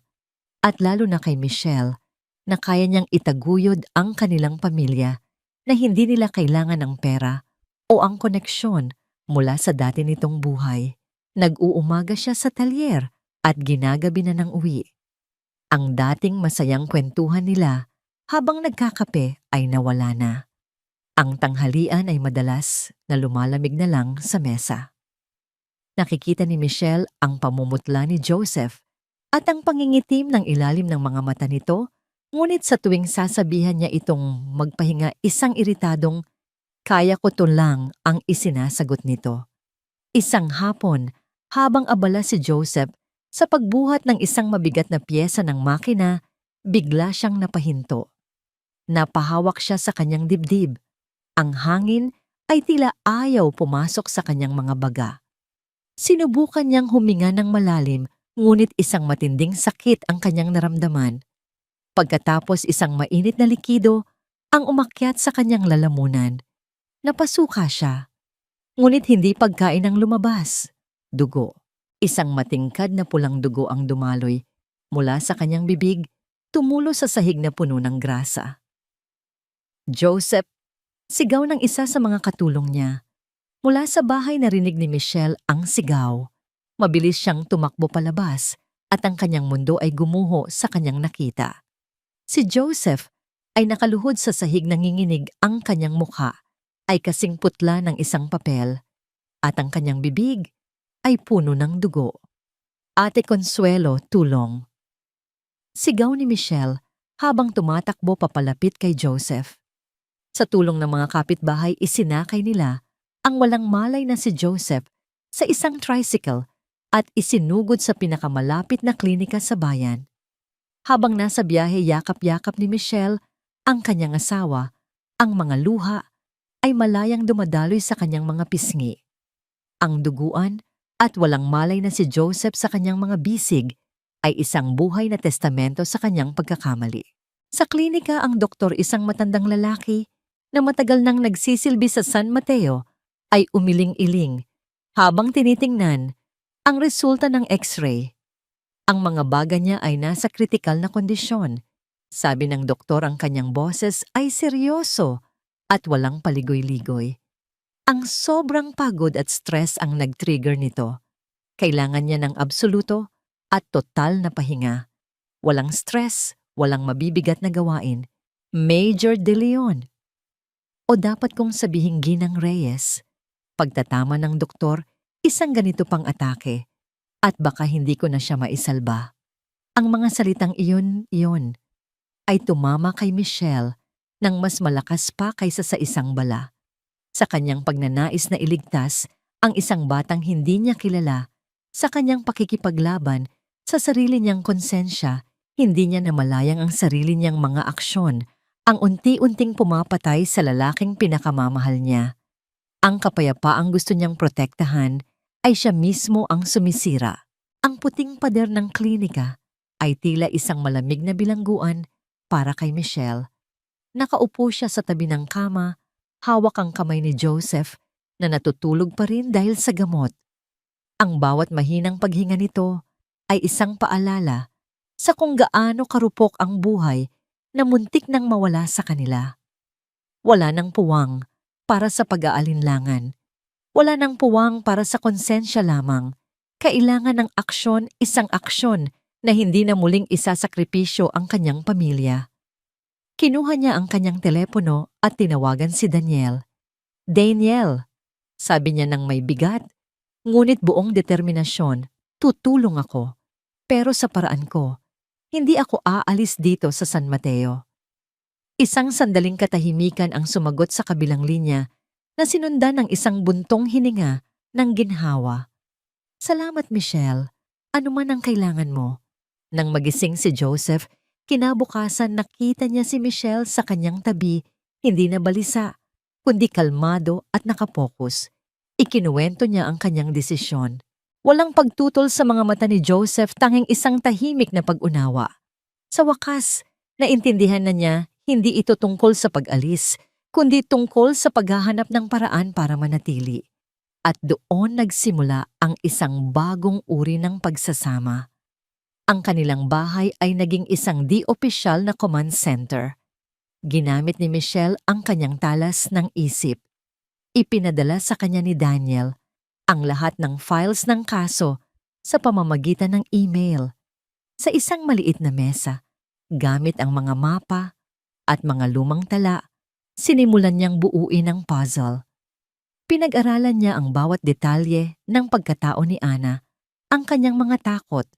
at lalo na kay Michelle, na kaya niyang itaguyod ang kanilang pamilya, na hindi nila kailangan ng pera o ang koneksyon mula sa dati nitong buhay. Nag-uumaga siya sa talyer at ginagabi na ng uwi. Ang dating masayang kwentuhan nila habang nagkakape ay nawala na. Ang tanghalian ay madalas na lumalamig na lang sa mesa. Nakikita ni Michelle ang pamumutla ni Joseph at ang pangingitim ng ilalim ng mga mata nito, ngunit sa tuwing sasabihan niya itong magpahinga, isang iritadong, "Kaya ko to lang," ang isinasagot nito. Isang hapon, habang abala si Joseph sa pagbuhat ng isang mabigat na piyesa ng makina, bigla siyang napahinto. Napahawak siya sa kanyang dibdib. Ang hangin ay tila ayaw pumasok sa kanyang mga baga. Sinubukan niyang huminga ng malalim, ngunit isang matinding sakit ang kanyang naramdaman. Pagkatapos isang mainit na likido ang umakyat sa kanyang lalamunan. Napasuka siya, ngunit hindi pagkain ang lumabas. Dugo. Isang matingkad na pulang dugo ang dumaloy mula sa kanyang bibig, tumulo sa sahig na puno ng grasa. "Joseph!" Sigaw ng isa sa mga katulong niya. Mula sa bahay narinig ni Michelle ang sigaw. Mabilis siyang tumakbo palabas at ang kanyang mundo ay gumuho sa kanyang nakita. Si Joseph ay nakaluhod sa sahig, nanginginig, ang kanyang mukha ay kasing putla ng isang papel at ang kanyang bibig ay puno ng dugo. "Ate Consuelo, tulong!" Sigaw ni Michelle habang tumatakbo papalapit kay Joseph. Sa tulong ng mga kapitbahay, isinakay nila ang walang malay na si Joseph sa isang tricycle at isinugod sa pinakamalapit na klinika sa bayan. Habang nasa biyahe, yakap-yakap ni Michelle ang kanyang asawa. Ang mga luha ay malayang dumadaloy sa kanyang mga pisngi. Ang duguan at walang malay na si Joseph sa kanyang mga bisig ay isang buhay na testamento sa kanyang pagkakamali. Sa klinika, ang doktor, isang matandang lalaki na matagal nang nagsisilbi sa San Mateo, ay umiling-iling habang tinitingnan ang resulta ng X-ray. Ang mga baga niya ay nasa kritikal na kondisyon. Sabi ng doktor, ang kanyang boses ay seryoso at walang paligoy-ligoy. Ang sobrang pagod at stress ang nag-trigger nito. Kailangan niya ng absoluto at total na pahinga. Walang stress, walang mabibigat na gawain. Major De Leon. O dapat kong sabihing Ginang Reyes. Pagtatama ng doktor, isang ganito pang atake. At baka hindi ko na siya maisalba. Ang mga salitang iyon ay tumama kay Michelle nang mas malakas pa kaysa sa isang bala. Sa kanyang pagnanais na iligtas ang isang batang hindi niya kilala, sa kanyang pakikipaglaban sa sarili niyang konsensya, hindi niya namalayang ang sarili niyang mga aksyon ang unti-unting pumapatay sa lalaking pinakamamahal niya. Ang kapayapaang gusto niyang protektahan ay siya mismo ang sumisira. Ang puting pader ng klinika ay tila isang malamig na bilangguan para kay Michelle. Nakaupo siya sa tabi ng kama, hawak ang kamay ni Joseph na natutulog pa rin dahil sa gamot. Ang bawat mahinang paghinga nito ay isang paalala sa kung gaano karupok ang buhay na muntik nang mawala sa kanila. Wala nang puwang para sa pag-aalinlangan. Wala nang puwang para sa konsensya lamang. Kailangan ng aksyon, isang aksyon na hindi na muling isasakripisyo ang kanyang pamilya. Kinuha niya ang kanyang telepono at tinawagan si Daniel. "Daniel," sabi niya ng may bigat, ngunit buong determinasyon, "tutulong ako. Pero sa paraan ko, hindi ako aalis dito sa San Mateo." Isang sandaling katahimikan ang sumagot sa kabilang linya na sinundan ng isang buntong hininga ng ginhawa. "Salamat, Michelle. Ano man ang kailangan mo." Nang magising si Joseph, kinabukasan nakita niya si Michelle sa kanyang tabi, Hindi na balisa, kundi kalmado at nakapokus. Ikinuwento niya ang kanyang desisyon. Walang pagtutol sa mga mata ni Joseph, tanging isang tahimik na pag-unawa. Sa wakas, naintindihan na niya hindi ito tungkol sa pag-alis, kundi tungkol sa paghahanap ng paraan para manatili. At doon nagsimula ang isang bagong uri ng pagsasama. Ang kanilang bahay ay naging isang di-opisyal na command center. Ginamit ni Michelle ang kanyang talas ng isip. Ipinadala sa kanya ni Daniel ang lahat ng files ng kaso sa pamamagitan ng email. Sa isang maliit na mesa, gamit ang mga mapa at mga lumang tala, sinimulan niyang buuin ang puzzle. Pinag-aralan niya ang bawat detalye ng pagkatao ni Ana, ang kanyang mga takot,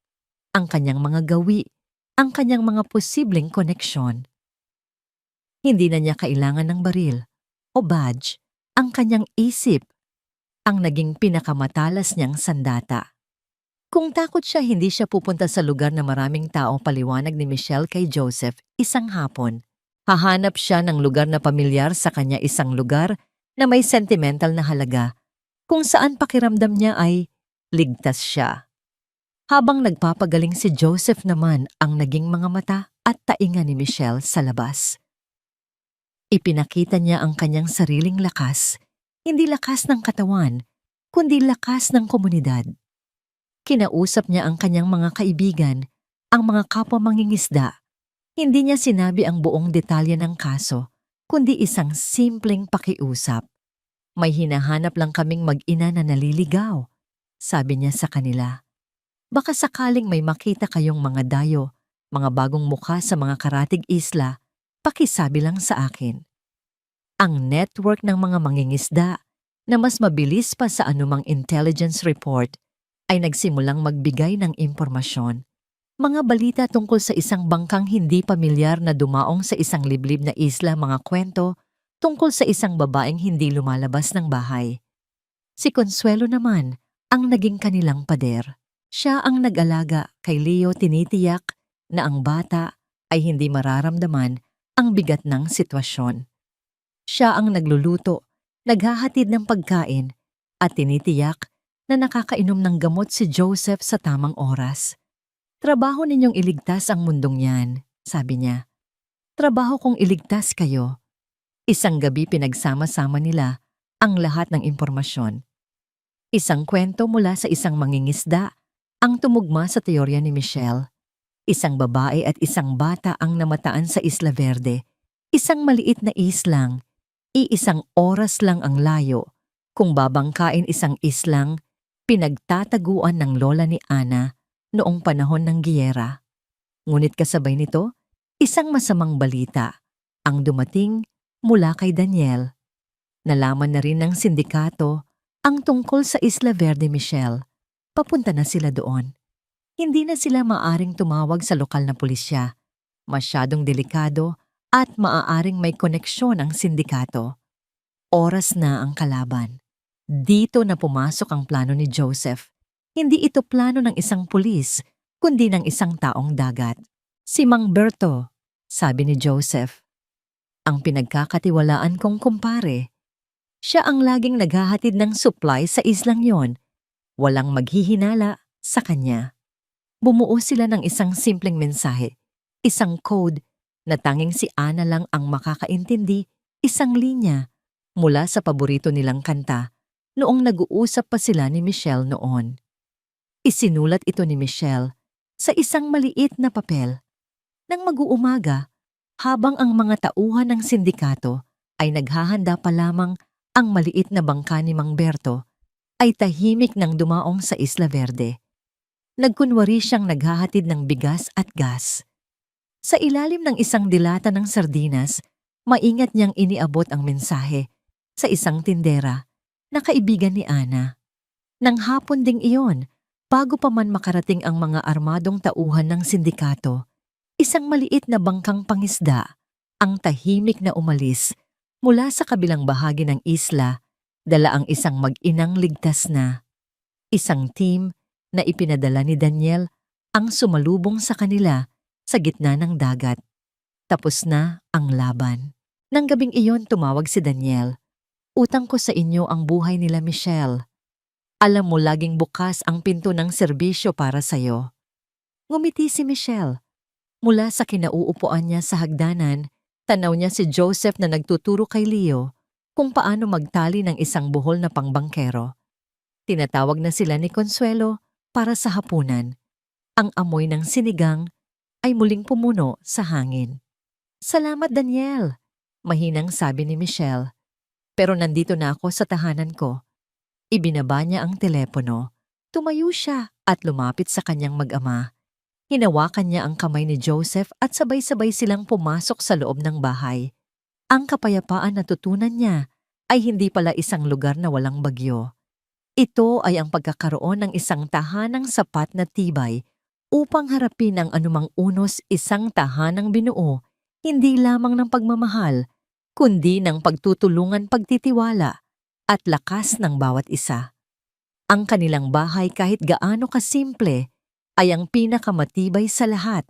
ang kanyang mga gawi, ang kanyang mga posibleng koneksyon. Hindi na niya kailangan ng baril o badge, ang kanyang isip, ang naging pinakamatalas niyang sandata. Kung takot siya, hindi siya pupunta sa lugar na maraming tao, paliwanag ni Michelle kay Joseph isang hapon. Hahanap siya ng lugar na pamilyar sa kanya, isang lugar na may sentimental na halaga, kung saan pakiramdam niya ay ligtas siya. Habang nagpapagaling si Joseph naman ang naging mga mata at tainga ni Michelle sa labas. Ipinakita niya ang kanyang sariling lakas, hindi lakas ng katawan, kundi lakas ng komunidad. Kinausap niya ang kanyang mga kaibigan, ang mga kapwa mangingisda. Hindi niya sinabi ang buong detalye ng kaso, kundi isang simpleng pakiusap. May hinahanap lang kaming mag-ina na naliligaw, sabi niya sa kanila. Baka sakaling may makita kayong mga dayo, mga bagong mukha sa mga karatig isla, pakisabi lang sa akin. Ang network ng mga mangingisda na mas mabilis pa sa anumang intelligence report ay nagsimulang magbigay ng impormasyon. Mga balita tungkol sa isang bangkang hindi pamilyar na dumaong sa isang liblib na isla, mga kwento tungkol sa isang babaeng hindi lumalabas ng bahay. Si Consuelo naman ang naging kanilang pader. Siya ang nag-alaga kay Leo, tinitiyak na ang bata ay hindi mararamdaman ang bigat ng sitwasyon. Siya ang nagluluto, naghahatid ng pagkain, at tinitiyak na nakakainom ng gamot si Joseph sa tamang oras. Trabaho ninyong iligtas ang mundong yan, sabi niya. Trabaho kong iligtas kayo. Isang gabi pinagsama-sama nila ang lahat ng impormasyon. Isang kwento mula sa isang mangingisda ang tumugma sa teorya ni Michelle. Isang babae at isang bata ang namataan sa Isla Verde, isang maliit na islang, iisang oras lang ang layo. Kung babangkain isang islang, pinagtataguan ng lola ni Ana noong panahon ng giyera. Ngunit kasabay nito, isang masamang balita ang dumating mula kay Daniel. Nalaman na rin ng sindikato ang tungkol sa Isla Verde, Michelle. Papunta na sila doon. Hindi na sila maaring tumawag sa lokal na pulisya. Masyadong delikado at maaaring may koneksyon ang sindikato. Oras na ang kalaban. Dito na pumasok ang plano ni Joseph. Hindi ito plano ng isang pulis, kundi ng isang taong dagat. Si Mang Berto, sabi ni Joseph. Ang pinagkakatiwalaan kong kumpare. Siya ang laging naghahatid ng supply sa islang yon. Walang maghihinala sa kanya. Bumuo sila ng isang simpleng mensahe, isang code na tanging si Ana lang ang makakaintindi, isang linya mula sa paborito nilang kanta noong nag-uusap pa sila ni Michelle noon. Isinulat ito ni Michelle sa isang maliit na papel. Nang mag-uumaga, habang ang mga tauhan ng sindikato ay naghahanda pa lamang, ang maliit na bangka ni Mang Berto ay tahimik nang dumaong sa Isla Verde. Nagkunwari siyang naghahatid ng bigas at gas. Sa ilalim ng isang dilata ng sardinas, maingat niyang iniabot ang mensahe sa isang tindera na kaibigan ni Ana. Nang hapon ding iyon, bago pa man makarating ang mga armadong tauhan ng sindikato, isang maliit na bangkang pangisda ang tahimik na umalis mula sa kabilang bahagi ng isla, dala ang isang mag-inang ligtas na. Isang team na ipinadala ni Daniel ang sumalubong sa kanila sa gitna ng dagat. Tapos na ang laban. Nang gabing iyon tumawag si Daniel. Utang ko sa inyo ang buhay nila Michelle. Alam mo laging bukas ang pinto ng serbisyo para sa'yo. Ngumiti si Michelle. Mula sa kinauupuan niya sa hagdanan, tanaw niya si Joseph na nagtuturo kay Leo kung paano magtali ng isang buhol na pangbangkero. Tinatawag na sila ni Consuelo para sa hapunan. Ang amoy ng sinigang ay muling pumuno sa hangin. Salamat Daniel, mahinang sabi ni Michelle. Pero nandito na ako sa tahanan ko. Ibinaba niya ang telepono. Tumayo siya at lumapit sa kanyang mag-ama. Hinawakan niya ang kamay ni Joseph at sabay-sabay silang pumasok sa loob ng bahay. Ang kapayapaan na tutunan niya ay hindi pala isang lugar na walang bagyo. Ito ay ang pagkakaroon ng isang tahanang sapat na tibay upang harapin ang anumang unos, isang tahanang binuo, hindi lamang ng pagmamahal, kundi ng pagtutulungan, pagtitiwala at lakas ng bawat isa. Ang kanilang bahay kahit gaano kasimple ay ang pinakamatibay sa lahat